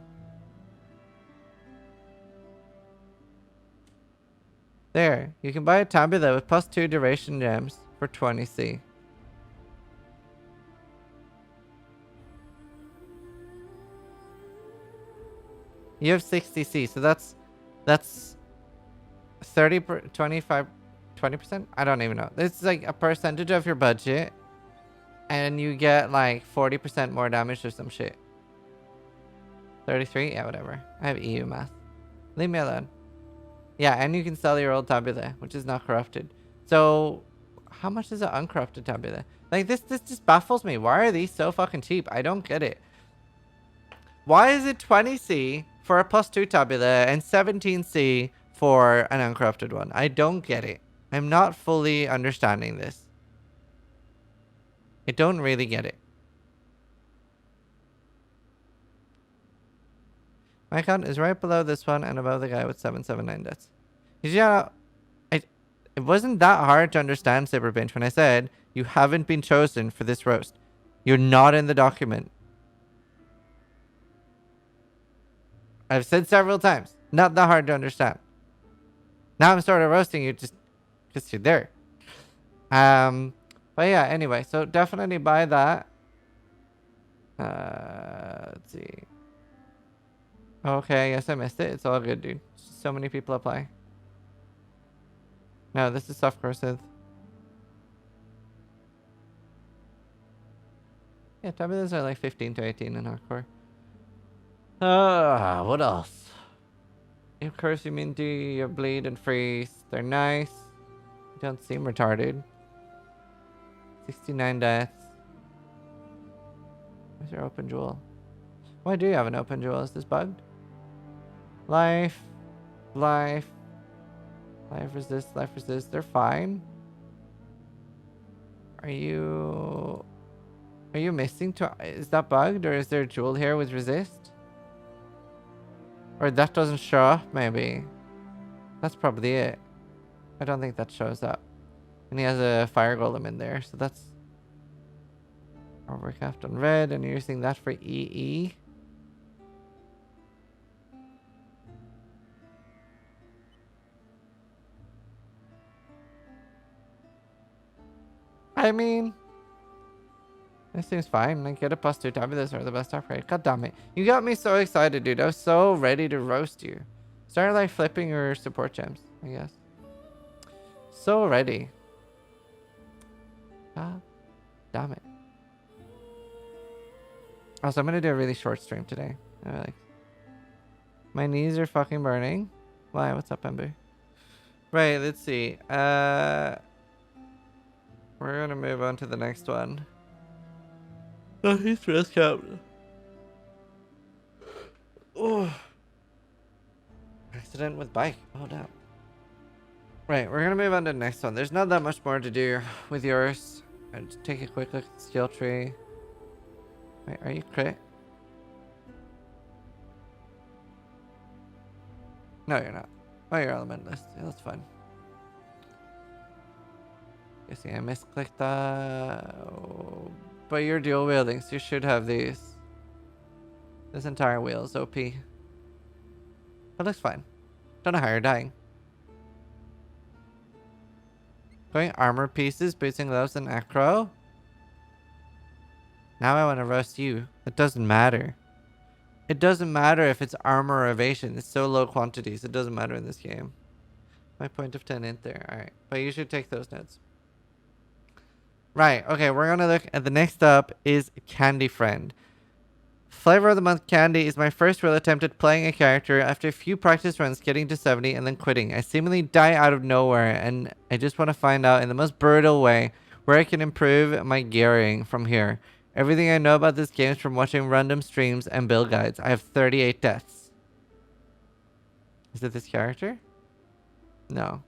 There, you can buy a tabula with +2 duration gems for 20C. You have 60C, so that's 30 25 20%. I don't even know. It's like a percentage of your budget, and you get like 40% more damage or some shit. 33, yeah, whatever. I have EU math. Leave me alone. Yeah, and you can sell your old tabula, which is not corrupted. So, how much is an uncorrupted tabula? Like this just baffles me. Why are these so fucking cheap? I don't get it. Why is it 20C for a +2 tabula and 17C for an uncorrupted one? I don't get it. I'm not fully understanding this. I don't really get it. My account is right below this one and above the guy with 779 deaths. Yeah, it wasn't that hard to understand, Cyberbench, when I said you haven't been chosen for this roast. You're not in the document. I've said several times. Not that hard to understand. Now I'm sort of roasting you just because you're there. But yeah, anyway, so definitely buy that. Let's see. Okay, yes, I missed it. It's all good, dude. So many people apply. No, this is soft cursive. Yeah, tabulas are like 15 to 18 in hardcore. What else? Of course, you mean do you bleed and freeze? They're nice. You don't seem retarded. 69 deaths. Where's your open jewel? Why do you have an open jewel? Is this bugged? Life. Life. Life resist. Life resist. They're fine. Are you missing to? Is that bugged, or is there a jewel here with resist? Or that doesn't show up, maybe. That's probably it. I don't think that shows up. And he has a fire golem in there, so that's overcraft on red, and you're using that for EE. I mean, this seems fine. Like, get a +2 tabulous or the best upgrade. God damn it. You got me so excited, dude. I was so ready to roast you. Started like flipping your support gems, I guess. So ready. God damn it. Also, I'm gonna do a really short stream today. My knees are fucking burning. Why? What's up, Ember? Right, let's see. We're gonna move on to the next one. Oh, he's stressed out. Oh. Accident with bike. Oh, damn. Right, we're gonna move on to the next one. There's not that much more to do with yours. I'll just take a quick look at the skill tree. Wait, are you crit? No, you're not. Oh, you're elementalist. Yeah, that's fine. Guessing I misclicked that. Oh, but you're dual wielding, so you should have these. This entire wheel is OP. That looks fine. Don't know how you're dying. Going armor pieces, boosting gloves, and acro. Now I want to roast you. It doesn't matter. It doesn't matter if it's armor or evasion. It's so low quantities. It doesn't matter in this game. My point of 10 ain't there. Alright. But you should take those notes. Right. Okay. We're going to look at the next up is Candy Friend. Flavor of the Month Candy is my first real attempt at playing a character after a few practice runs getting to 70 and then quitting. I seemingly die out of nowhere and I just want to find out in the most brutal way where I can improve my gearing from here. Everything I know about this game is from watching random streams and build guides. I have 38 deaths. Is it this character? No.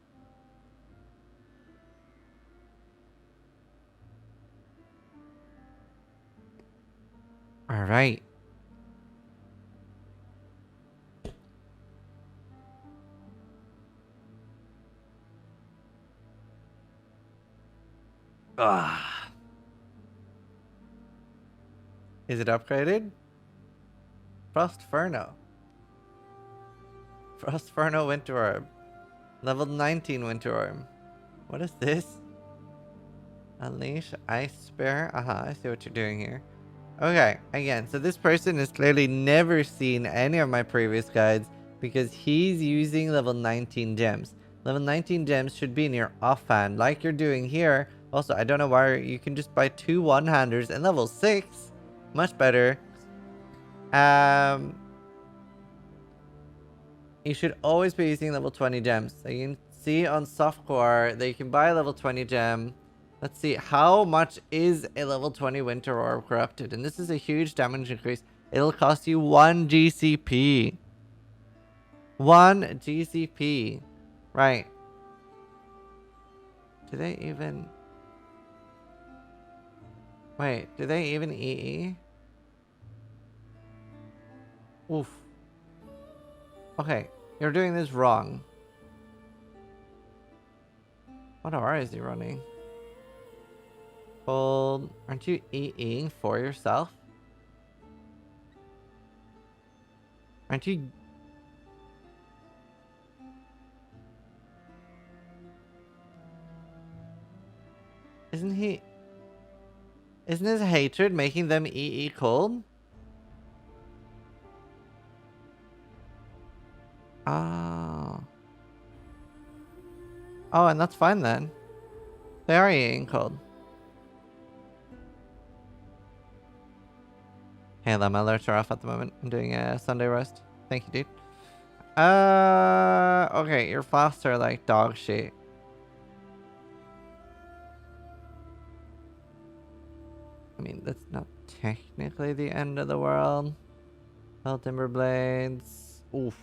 Alright. Ah. Is it upgraded? Frostferno. Frostferno Winter Orb. Level 19 Winter Orb. What is this? Unleash Ice Spear. I see what you're doing here. Okay, again, so this person has clearly never seen any of my previous guides because he's using level 19 gems. Level 19 gems should be in your offhand, like you're doing here. Also, I don't know why you can just buy 2 one-handers and level 6. Much better. You should always be using level 20 gems. So you can see on softcore that you can buy a level 20 gem. Let's see, how much is a level 20 Winter Orb corrupted? And this is a huge damage increase. It'll cost you 1 GCP. 1 GCP. Right. Do they even... Wait, do they even EE? Oof. Okay, you're doing this wrong. What aura is he running? Hold. Aren't you EEing for yourself? Aren't you... Isn't he... Isn't his hatred making them EE cold? Oh. Oh, and that's fine then. They are EEing cold. Hey, my alerts are off at the moment. I'm doing a Sunday roast. Thank you, dude. Okay, your flasks are like dog shit. I mean, that's not technically the end of the world. Hell timber blades. Oof.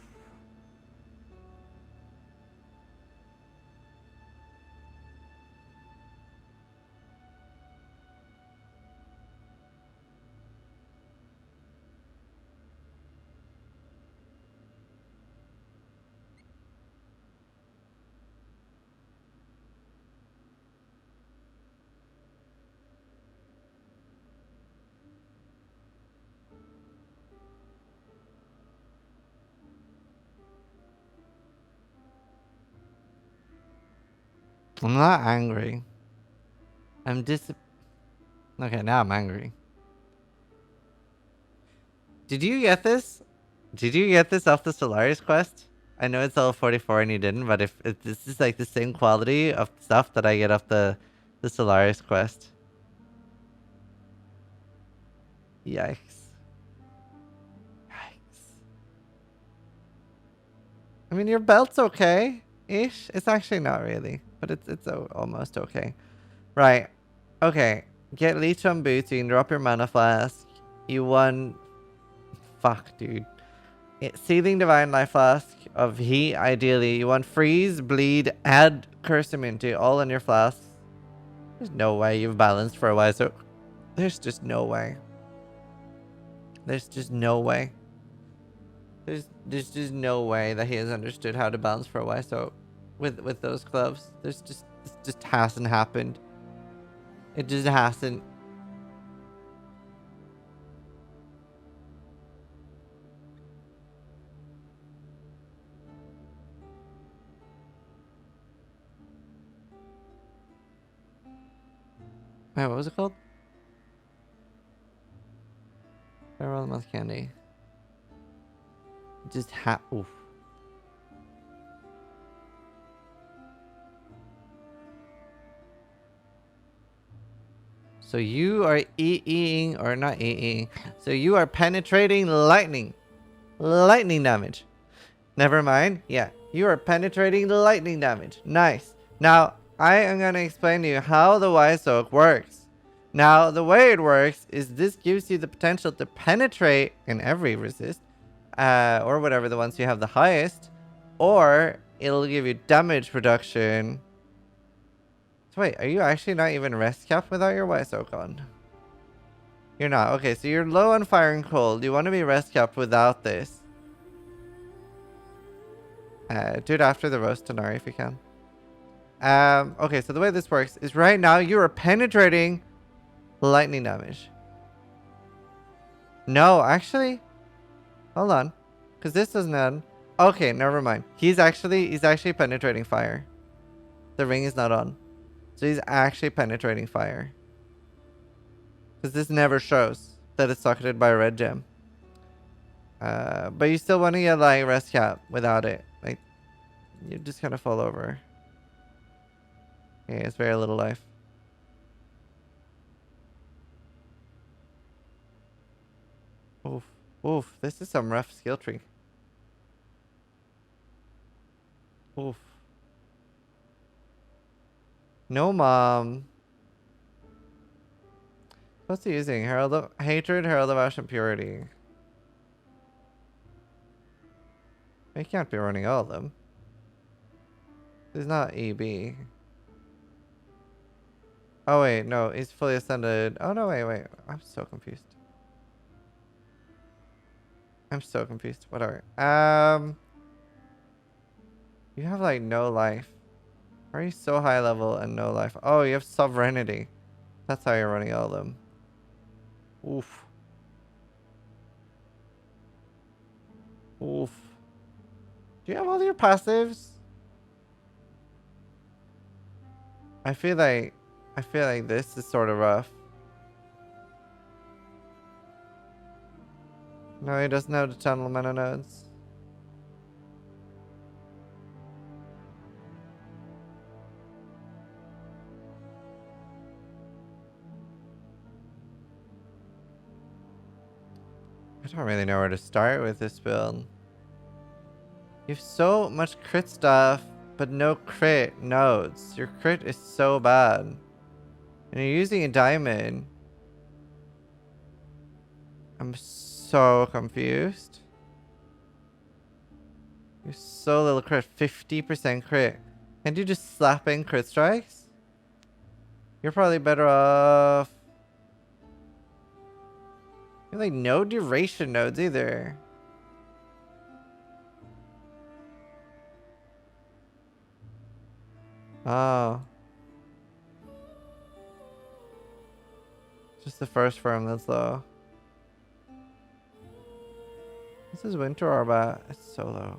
I'm not angry. I'm Okay, now I'm angry. Did you get this? Did you get this off the Solaris quest? I know it's all 44 and you didn't, but if this is like the same quality of stuff that I get off the Solaris quest. Yikes. Yikes. I mean, your belt's okay-ish. It's actually not really, but it's almost okay. Right. Okay. Get leech on boots. You can drop your mana flask. You won. Fuck, dude. Seething Divine Life Flask of heat, ideally. You want freeze, bleed, add curse immunity, all in your flasks. There's no way you've balanced for a while, so there's just no way. There's just no way. There's just no way that he has understood how to balance for a while, so with those gloves. This just hasn't happened. It just hasn't. Wait, what was it called? Farewell Mouth Candy. Just oof. So you are eating, or not eating. So you are penetrating lightning. Lightning damage. Never mind. Yeah, you are penetrating lightning damage. Nice. Now, I am going to explain to you how the Wise Oak works. Now, the way it works is this gives you the potential to penetrate in every resist, or whatever the ones you have the highest, or it'll give you damage reduction. So wait, are you actually not even rest capped without your Wise Oak on? You're not. Okay, so you're low on fire and cold. You want to be rest capped without this. Do it after the roast, Tanari, if you can. Okay, so the way this works is right now you are penetrating lightning damage. No, actually, hold on, because this doesn't end. Okay, never mind. He's actually penetrating fire. The ring is not on, so he's actually penetrating fire. Because this never shows that it's socketed by a red gem. But you still want to get like rest cap without it. Like, you just kind of fall over. Yeah, it's very little life. Oof. Oof. This is some rough skill tree. Oof. No, mom. What's he using? Herald of Hatred, Herald of Ash and Purity. He can't be running all of them. He's not EB. Oh wait, no, he's fully ascended. Oh no, wait. I'm so confused. Whatever. You have like no life. Why are you so high level and no life? Oh, you have sovereignty. That's how you're running all of them. Oof. Oof. Do you have all your passives? I feel like this is sort of rough. No, he doesn't have the tunnel mana nodes. I don't really know where to start with this build. You have so much crit stuff, but no crit nodes. Your crit is so bad. And you're using a diamond. I'm so confused. You're so little crit. 50% crit. Can't you just slap in crit strikes? You're probably better off. You have like no duration nodes either. Oh. Just the first firm that's low. This is winter orbit. It's so low.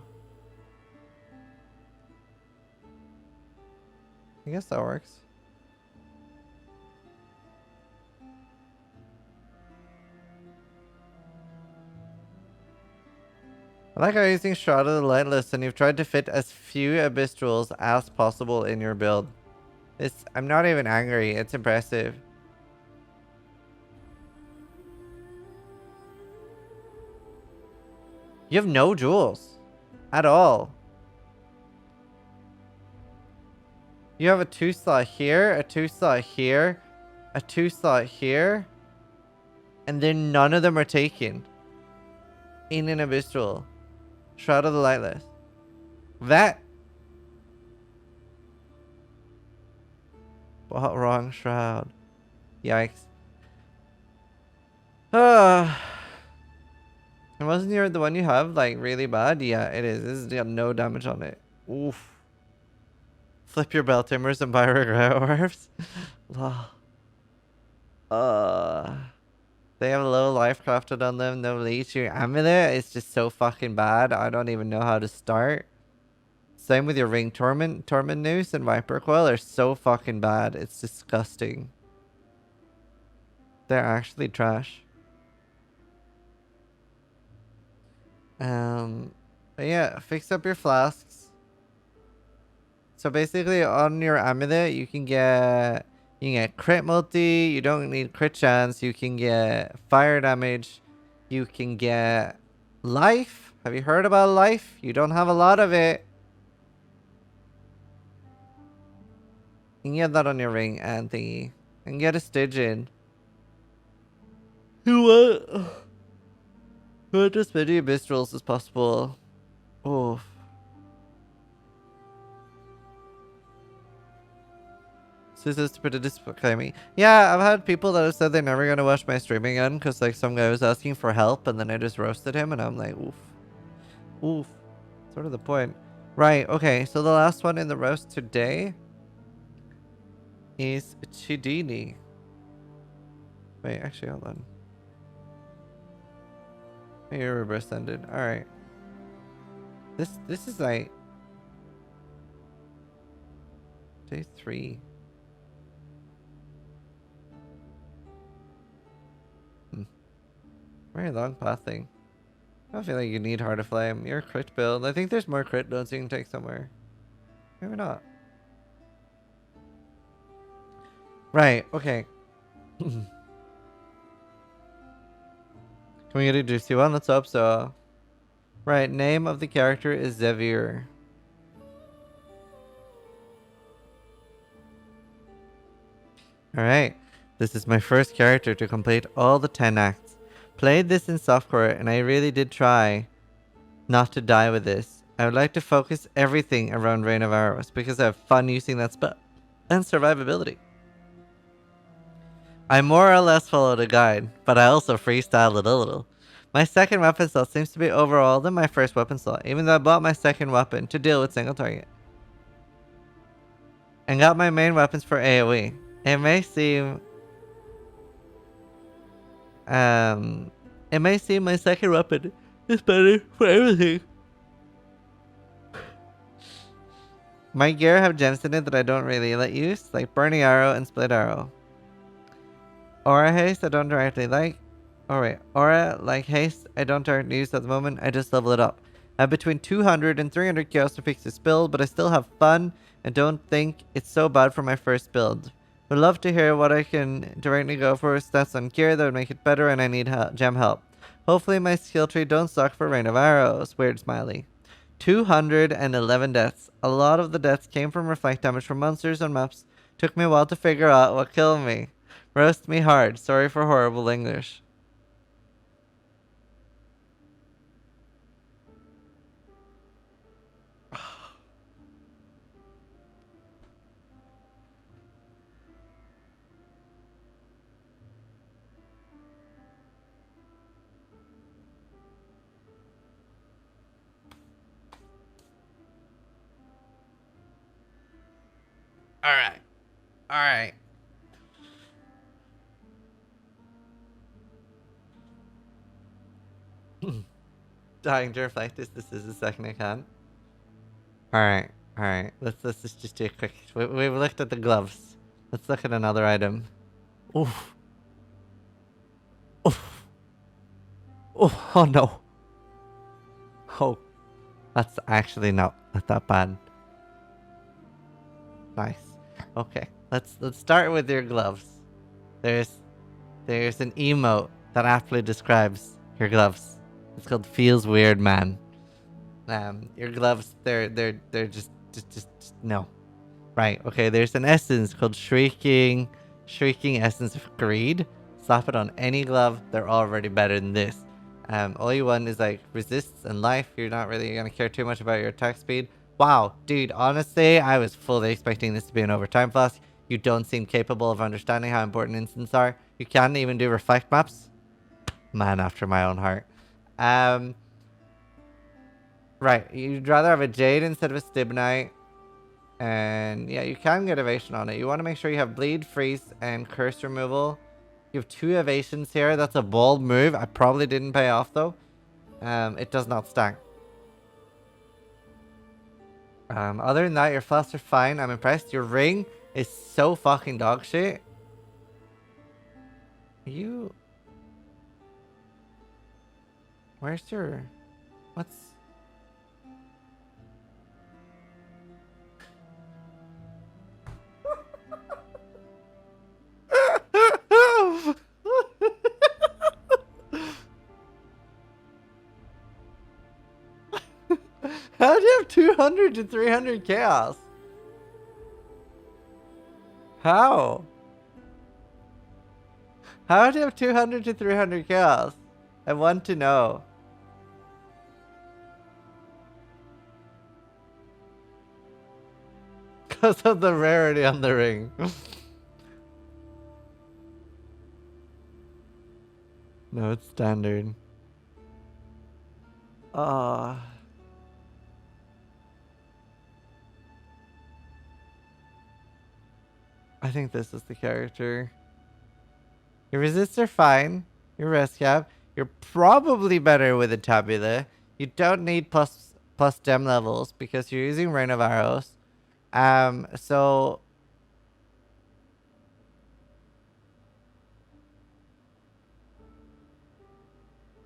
I guess that works. I like how you're using Shroud of the Lightless and you've tried to fit as few Abystrals as possible in your build. I'm not even angry. It's impressive. You have no jewels. At all. You have a 2 slot here, a 2 slot here, a 2 slot here. And then none of them are taken. In an Abyssal. Shroud of the Lightless. That. What wrong shroud? Yikes. And wasn't the one you have like really bad? Yeah, it is. This has got no damage on it. Oof. Flip your bell timbers and buy regret orbs. They have low life crafted on them, no leech. Your amulet is just so fucking bad. I don't even know how to start. Same with your ring. Torment noose and viper coil are so fucking bad. It's disgusting. They're actually trash. But yeah, fix up your flasks. So basically on your amulet you can get crit multi, you don't need crit chance, you can get fire damage, you can get life. Have you heard about life? You don't have a lot of it. You can get that on your ring and thingy. And get a Stygian. Who want as many Abystrals as possible. Oof. This is to put a disclaimer. Yeah, I've had people that have said they're never gonna watch my stream again because like some guy was asking for help and then I just roasted him and I'm like, oof. Oof. Sort of the point. Right, okay, so the last one in the roast today is Chidini. Wait, actually, hold on. Your reverse ended. Alright. This is like day 3. Very long path thing. I don't feel like you need Heart of Flame. You're a crit build. I think there's more crit nodes you can take somewhere. Maybe not. Right, okay. Can we get a juicy one? Let's hope so. Right, name of the character is Xavier. Alright, this is my first character to complete all the 10 acts. Played this in softcore and I really did try not to die with this. I would like to focus everything around Rain of Arrows because I have fun using that spell and survivability. I more or less followed a guide, but I also freestyled it a little. My second weapon slot seems to be overall than my first weapon slot, even though I bought my second weapon to deal with single target. And got my main weapons for AoE. It may seem my second weapon is better for everything. My gear have gems in it that I don't really let use, like Burning Arrow and Split Arrow. Aura Haste I don't directly like. Aura like Haste I don't directly use at the moment, I just level it up. I have between 200 and 300 chaos to fix this build, but I still have fun and don't think it's so bad for my first build. Would love to hear what I can directly go for stats on gear that would make it better and I need gem help. Hopefully my skill tree don't suck for Rain of Arrows. Weird smiley. 211 deaths. A lot of the deaths came from reflect damage from monsters on maps. Took me a while to figure out what killed me. Roast me hard. Sorry for horrible English. Alright. Alright. Dying to reflect this. This is the second I can. Alright. Alright. Let's just do a quick. We've looked at the gloves. Let's look at another item. Oof. Oof. Oof. Oh no. Oh. That's actually not that bad. Nice. Okay. Let's start with your gloves. There's an emote that aptly describes your gloves. It's called "Feels Weird, Man." Your gloves, they're just no. Right. Okay. There's an essence called Shrieking Essence of Greed. Slap it on any glove. They're already better than this. All you want is like resists and life. You're not really gonna care too much about your attack speed. Wow, dude. Honestly, I was fully expecting this to be an overtime flask. You don't seem capable of understanding how important instants are. You can't even do reflect maps. Man after my own heart. Right. You'd rather have a Jade instead of a Stibnite. And yeah, you can get evasion on it. You want to make sure you have bleed, freeze, and curse removal. You have 2 evasions here. That's a bold move. I probably didn't pay off though. It does not stack. Other than that, your flasks are fine. I'm impressed. Your ring is so fucking dog shit. Where's your... What's... How do you have 200 to 300 chaos? How? How do you have 200 to 300 chaos? I want to know. Because of the rarity on the ring. No, it's standard. I think this is the character. Your resists are fine. Your rest cap. You're probably better with a tabula. You don't need plus gem levels because you're using Rain of Arrows. So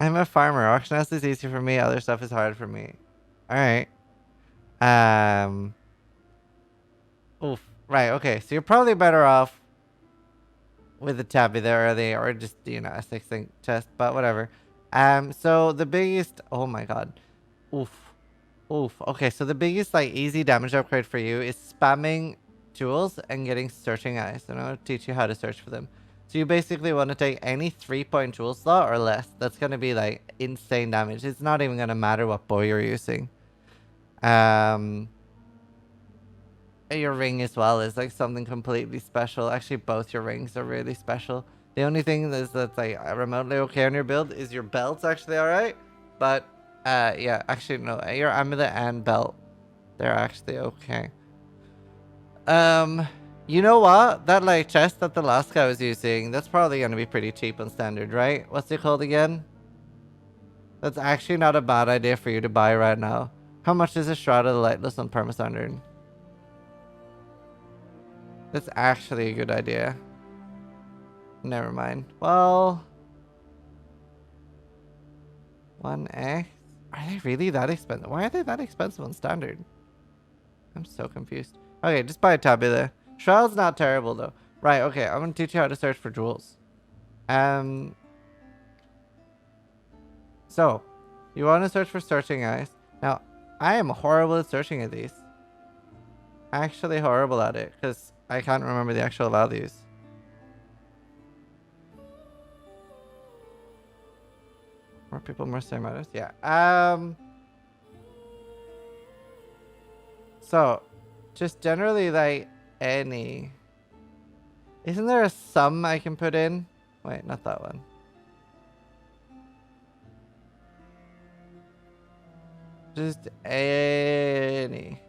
I'm a farmer. Auction house is easy for me. Other stuff is hard for me. All right. Oof. Right. Okay. So you're probably better off with the tabby there early, or just a 6-link chest, but whatever. So the biggest. Oh my god. Oof. Oof. Okay. So the biggest easy damage upgrade for you is spamming jewels and getting searching eyes. And I'll teach you how to search for them. So you basically want to take any 3-point jewel slot or less. That's going to be insane damage. It's not even going to matter what bow you're using. Your ring as well is something completely special. Actually, both your rings are really special. The only thing that's remotely okay on your build is your belt's actually alright. But yeah, actually no, your amulet and belt, they're actually okay. You know what? That chest that the last guy was using, that's probably gonna be pretty cheap on standard, right? What's it called again? That's actually not a bad idea for you to buy right now. How much is a Shroud of the Lightless on perma-standard? That's actually a good idea. Never mind. Well... 1x? Are they really that expensive? Why are they that expensive on standard? I'm so confused. Okay, just buy a tabula. Shroud's not terrible though. Right, okay, I'm gonna teach you how to search for jewels. So, you want to search for searching eyes. Now, I am horrible at searching at these. Actually horrible at it, because I can't remember the actual values. More people, more ceremonies. Yeah. So, just generally like any. Isn't there a sum I can put in? Wait, not that one. Just any.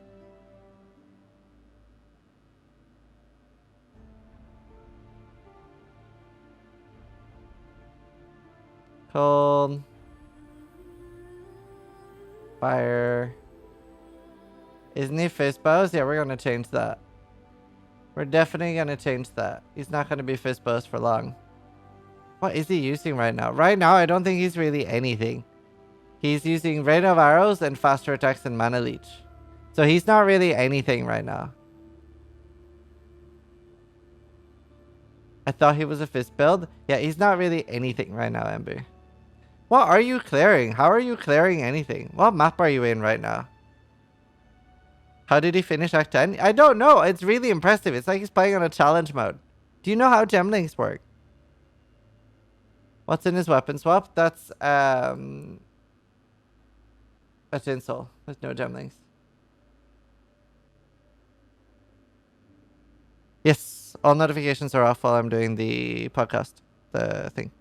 Cold. Fire. Isn't he fist bows? Yeah, we're gonna change that. We're definitely gonna change that. He's not gonna be fist bows for long. What is he using right now? Right now, I don't think he's really anything. He's using rain of arrows and faster attacks and mana leech. So he's not really anything right now. I thought he was a fist build. Yeah, he's not really anything right now, Ember. What are you clearing? How are you clearing anything? What map are you in right now? How did he finish Act 10? I don't know. It's really impressive. It's like he's playing on a challenge mode. Do you know how gemlinks work? What's in his weapon swap? That's a tinsel. There's no gemlinks. Yes, all notifications are off while I'm doing the podcast. The thing.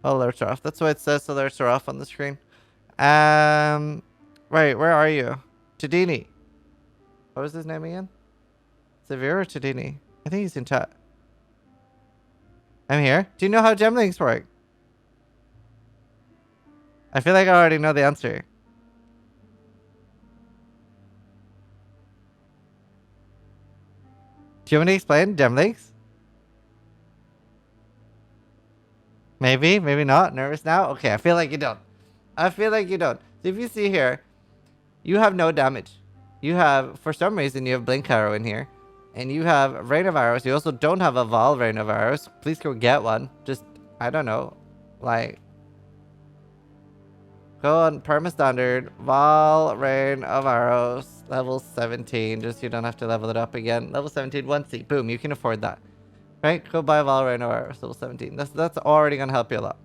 All alerts are off. That's why it says alerts are off on the screen. Right, where are you? Tadini. What was his name again? Severe or Tadini? I think he's in chat. I'm here. Do you know how gemlinks work? I feel like I already know the answer. Do you want me to explain gemlinks? Maybe, maybe not. Nervous now? Okay, I feel like you don't. I feel like you don't. So if you see here, you have no damage. You have, for some reason, you have Blink Arrow in here. And you have Rain of Arrows. You also don't have a Val Rain of Arrows. Please go get one. Just, I don't know. Like, go on Perma-Standard. Val Rain of Arrows. Level 17. Just you don't have to level it up again. Level 17, 1C. Boom, you can afford that. Right? Go buy Val Rain of Arrows. Level 17. That's already going to help you a lot.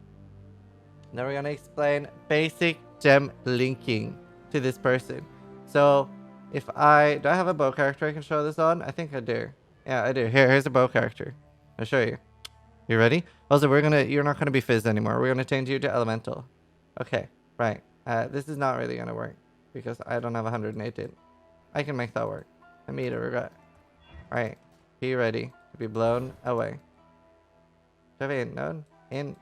Now we're going to explain basic gem linking to this person. So, if do I have a bow character I can show this on? I think I do. Yeah, I do. Here's a bow character. I'll show you. You ready? Also, you're not gonna be Fizz anymore. We're gonna change you to Elemental. Okay, right. This is not really gonna work because I don't have 118. I can make that work. Immediate regret. Alright, be ready to be blown away. Shove in, no? In.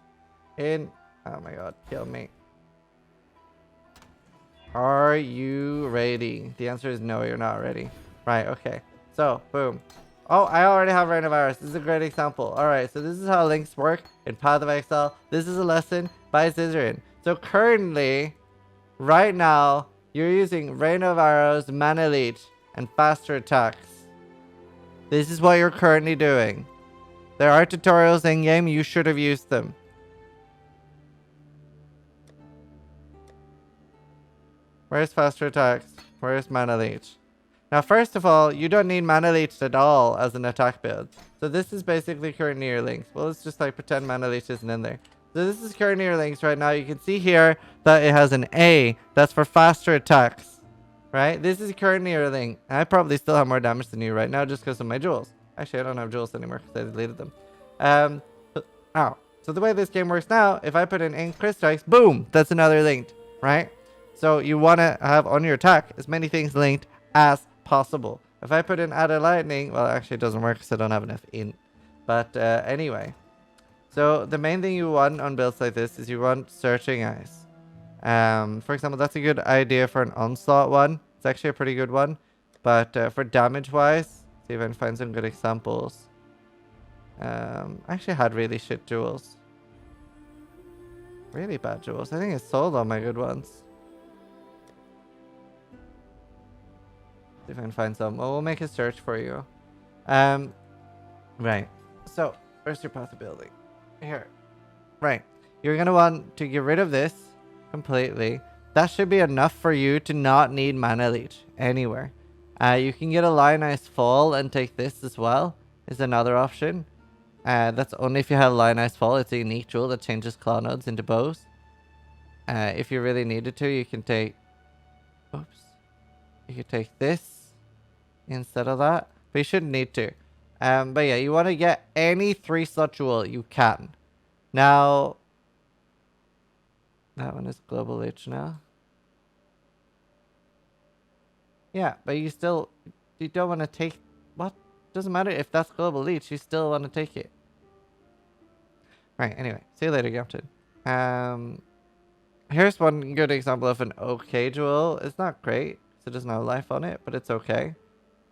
Oh my god, kill me. Are you ready? The answer is no, you're not ready. Right, okay. So, boom. Oh, I already have Rain of Arrows. This is a great example. Alright, so this is how links work in Path of Exile. This is a lesson by Zizaran. So currently, right now, you're using Rain of Arrows, Mana Leech, and faster attacks. This is what you're currently doing. There are tutorials in-game. You should have used them. Where's faster attacks? Where's Mana Leech? Now, first of all, you don't need Mana Leech at all as an attack build. So this is basically current near links. Well, let's just like pretend Mana Leech isn't in there. So this is current near links right now. You can see here that it has an A. That's for faster attacks. Right? This is current near link. I probably still have more damage than you right now just because of my jewels. Actually, I don't have jewels anymore because I deleted them. So the way this game works now, if I put in Crit Strikes, boom, that's another linked. Right? So you want to have on your attack as many things linked as possible. If I put in Add a Lightning, well, actually it doesn't work because I don't have enough int. But anyway. So the main thing you want on builds like this is you want Searching Eyes. For example, that's a good idea for an Onslaught one. It's actually a pretty good one. But for damage-wise, see if I can find some good examples. I actually had really shit jewels. Really bad jewels. I think I sold all my good ones. See if I can find some. Well, we'll make a search for you. Right. So, where's your path of building? Here. Right. You're going to want to get rid of this completely. that should be enough for you to not need mana leech anywhere. You can get a Lionized Fall and take this as well, is another option. That's only if you have Lionized Fall. It's a unique jewel that changes claw nodes into bows. If you really needed to, you can take... Oops. You could take this instead of that. But you shouldn't need to. But yeah, you want to get any 3-slot jewel you can. Now... That one is Global Leech now. Yeah, but you still... You don't want to take... What? Doesn't matter if that's Global Leech. You still want to take it. Right, anyway. See you later, Gampton. Here's one good example of an okay jewel. It's not great, so it doesn't have life on it, but it's okay.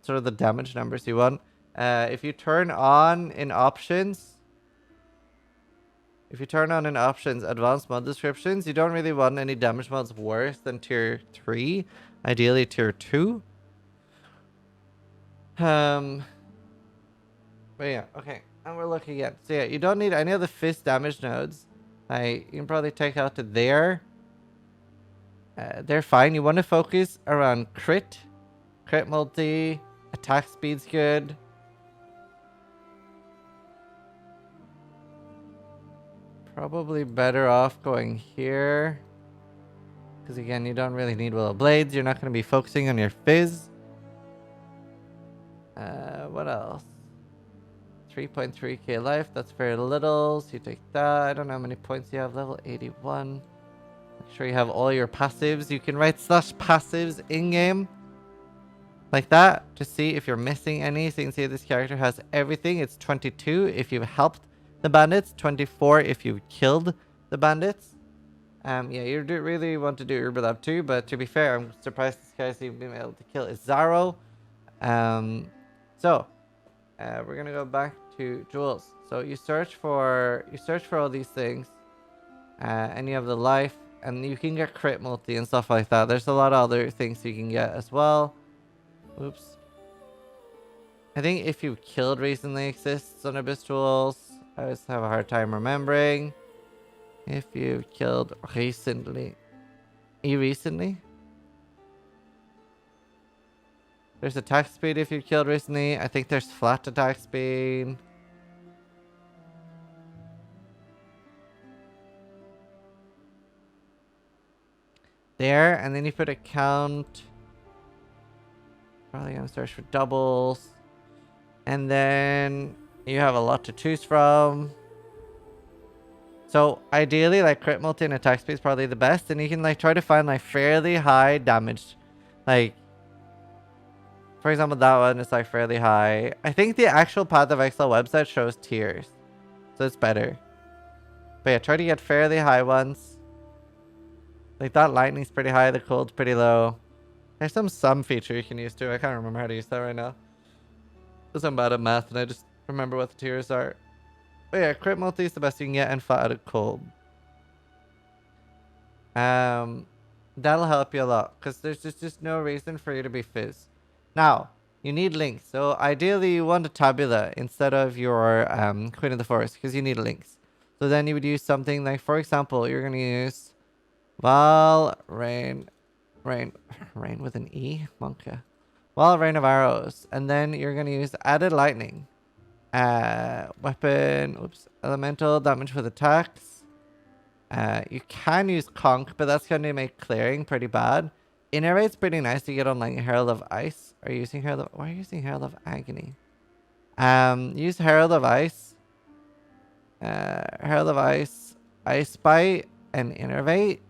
Sort of the damage numbers you want. If you turn on in options... If you turn on in options advanced mod descriptions, you don't really want any damage mods worse than tier 3. Ideally tier 2. But yeah, okay. And we're looking at... So yeah, you don't need any of the fist damage nodes. You can probably take out to there. They're fine. You want to focus around crit. Crit multi. Attack speed's good. Probably better off going here. Because again, you don't really need Willow Blades. You're not going to be focusing on your fizz. What else? 3.3k life. That's very little. So you take that. I don't know how many points you have. Level 81. Make sure you have all your passives. You can write /passives in-game. Like that. To see if you're missing any. So you can see this character has everything. It's 22 if you've helped the bandits. 24 if you've killed the bandits. Yeah, you do really want to do Uber Lab too. But to be fair, I'm surprised this guy's even been able to kill Izaro. We're gonna go back to jewels. So you search for all these things, and you have the life, and you can get crit multi and stuff like that. There's a lot of other things you can get as well. Oops. I think if you killed recently exists on Abyss jewels. I always have a hard time remembering. If you killed recently. Recently? There's attack speed if you killed recently. I think there's flat attack speed. There, and then you put a count. Probably gonna search for doubles. And then you have a lot to choose from. So ideally, like crit multi and attack speed is probably the best. And you can like try to find like fairly high damage. Like, for example, that one is like fairly high. I think the actual Path of Exile website shows tiers. So it's better. But yeah, try to get fairly high ones. Like that lightning's pretty high, the cold's pretty low. There's some feature you can use too. I can't remember how to use that right now. Because I'm bad at math and I just remember what the tiers are. But yeah, crit multi is the best you can get and flat out of cold. That'll help you a lot. Because there's just no reason for you to be fizz. Now, you need links. So ideally you want a tabula instead of your Queen of the Forest. Because you need links. So then you would use something like, for example, you're going to use Val, Rain with an E? Monka. Val, Rain of Arrows. And then you're going to use Added Lightning. Weapon, elemental damage with attacks. You can use Conk, but that's going to make clearing pretty bad. Innervate's pretty nice to get on like Herald of Ice. Are you using Herald of... Why are you using Herald of Agony? Use Herald of Ice. Herald of Ice, Ice Bite, and Innervate.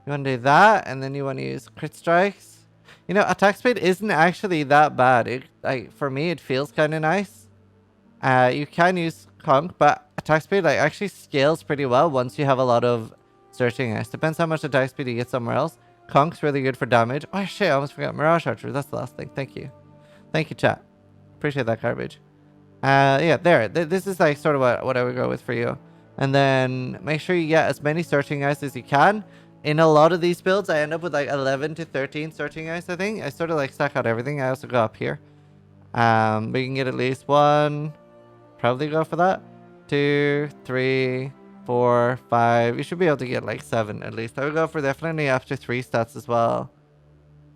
You want to do that, and then you want to use Crit Strikes. You know, attack speed isn't actually that bad. It, like, for me, it feels kind of nice. You can use Conk, but attack speed like actually scales pretty well once you have a lot of searching ice. Depends how much attack speed you get somewhere else. Conk's really good for damage. Oh shit, I almost forgot Mirage Archer. That's the last thing. Thank you. Thank you, chat. Appreciate that garbage. Yeah, there. This is like sort of what I would go with for you. And then make sure you get as many searching ice as you can. In a lot of these builds, I end up with like 11 to 13 searching ice, I think. I sort of like stack out everything. I also go up here. But you can get at least one. Probably go for that. 2, 3, 4, 5. You should be able to get like 7 at least. I would go for definitely after 3 stats as well.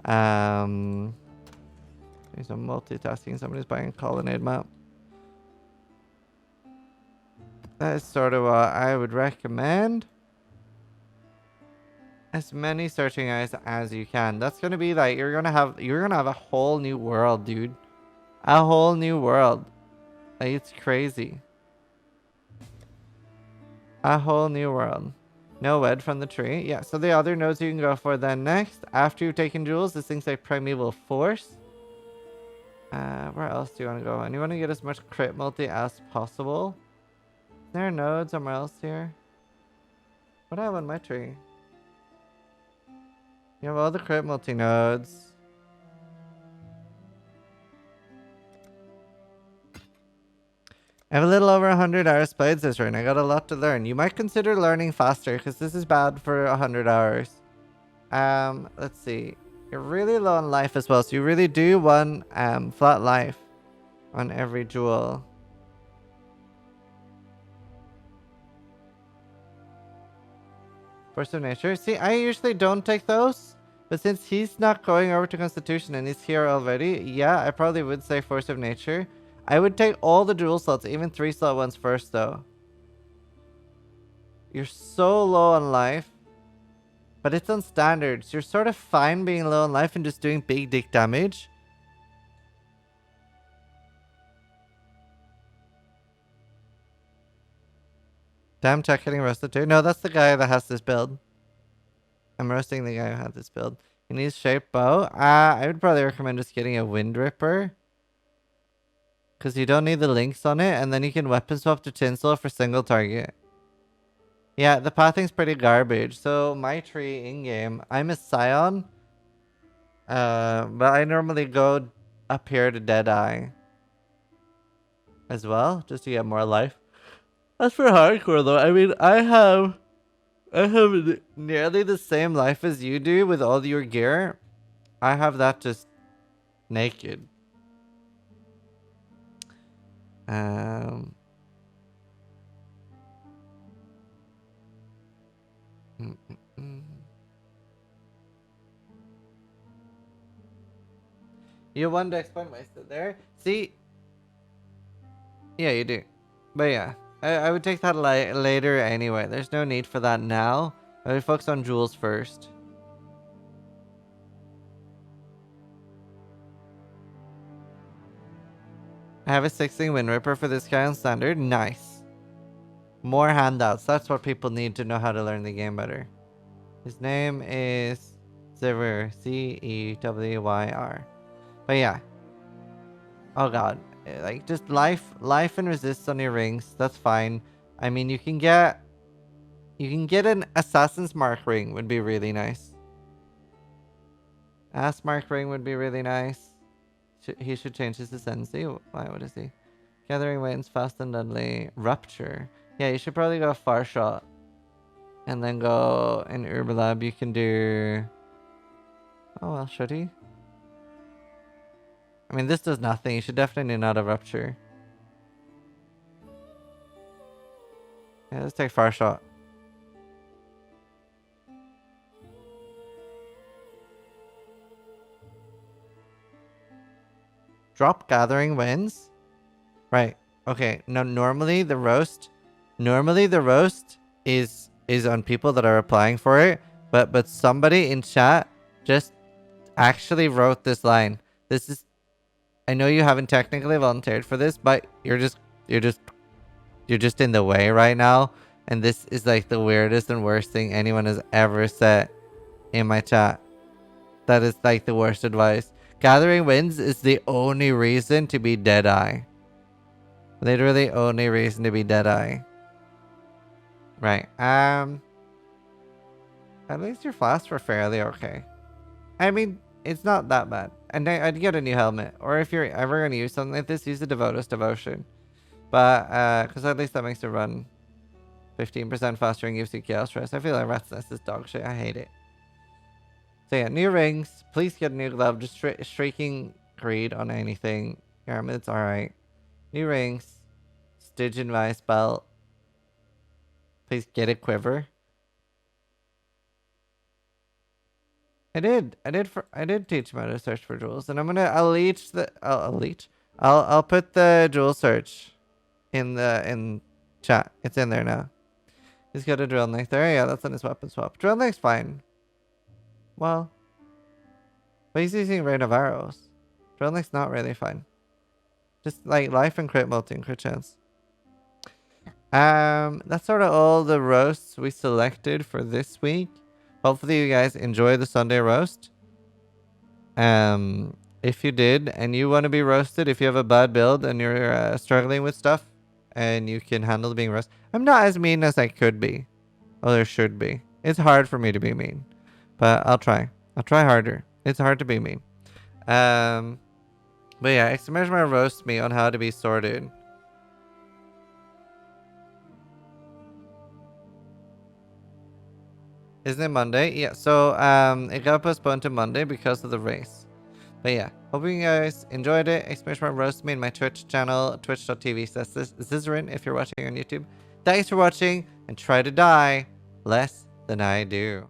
Do some multitasking. Somebody's buying a colonnade map. That is sort of what I would recommend. As many searching eyes as you can. That's gonna be like you're gonna have a whole new world, dude. A whole new world. Like, it's crazy. A whole new world. No wed from the tree. Yeah, so the other nodes you can go for then next. After you've taken jewels, this thing's like Primeval Force. Where else do you want to go? And you want to get as much crit multi as possible. Is there a node somewhere else here? What do I have on my tree? You have all the crit multi nodes. I have a little over 100 hours played this run. I got a lot to learn. You might consider learning faster because this is bad for 100 hours. Let's see. You're really low on life as well, so you really do want flat life on every jewel. Force of Nature. See, I usually don't take those, but since he's not going over to Constitution and he's here already, yeah, I probably would say Force of Nature. I would take all the jewel slots, even 3 slot ones first though. You're so low on life. But it's on standards. You're sort of fine being low on life and just doing big dick damage. Damn, check getting roasted too. No, that's the guy that has this build. I'm roasting the guy who had this build. He needs shaped bow. I would probably recommend just getting a Wind Ripper. Because you don't need the links on it. And then you can weapon swap to tinsel for single target. Yeah, the pathing's pretty garbage. So my tree in-game, I'm a Scion. But I normally go up here to Deadeye. As well, just to get more life. That's for hardcore though. I mean, I have nearly the same life as you do with all your gear. I have that just naked. You want to explain why I stood there? See? Yeah, you do. But yeah, I would take that later anyway. There's no need for that now. I would focus on jewels first. I have a 16 Wind Ripper for this guy on standard. Nice. More handouts. That's what people need to know how to learn the game better. His name is Cewyr. C-E-W-Y-R. But yeah. Oh god. Like, just life and resist on your rings. That's fine. I mean, you can get an Assassin's Mark ring would be really nice. Ass Mark ring would be really nice. He should change his ascendancy. Why? What is he? Gathering Winds, Fast and Deadly. Rupture. Yeah, you should probably go Far Shot. And then go in Urbalab. You can do... Oh, well, should he? I mean, this does nothing. You should definitely not have Rupture. Yeah, let's take Far Shot. Drop Gathering Winds? Right. Okay. Now, normally the roast is on people that are applying for it. But somebody in chat just actually wrote this line. This is... I know you haven't technically volunteered for this, but you're just in the way right now. And this is like the weirdest and worst thing anyone has ever said in my chat. That is like the worst advice. Gathering Winds is the only reason to be Deadeye. Literally only reason to be Deadeye. Right. At least your flasks were fairly okay. I mean, it's not that bad. And I'd get a new helmet. Or if you're ever going to use something like this, use the Devotus Devotion. But, because at least that makes it run 15% faster and gives you chaos stress. I feel like Rat's Nest is dog shit. I hate it. So yeah, new rings. Please get a new glove. Just Shrieking Greed on anything. Garment, it's alright. New rings. Stygian Vice Belt. Please get a quiver. I did teach him how to search for jewels, and I'll put the jewel search in chat. It's in there now. He's got a drill knife there. Yeah, that's on his weapon swap. Drill knife's fine. Well, but he's using rain of arrows. Drill knife's not really fine. Just like life and crit multi and crit chance. That's sort of all the roasts we selected for this week. Hopefully you guys enjoy the Sunday roast. If you did and you want to be roasted, if you have a bad build and you're struggling with stuff and you can handle being roasted, I'm not as mean as I could be. Oh, there should be. It's hard for me to be mean, but I'll try. I'll try harder. It's hard to be mean. But yeah, exclamation roast me on how to be sorted. Isn't it Monday? Yeah, so it got postponed to Monday because of the race. But yeah, hope you guys enjoyed it. Exclamation roast me in my Twitch channel, twitch.tv/Zizaran if you're watching on YouTube. Thanks for watching, and try to die less than I do.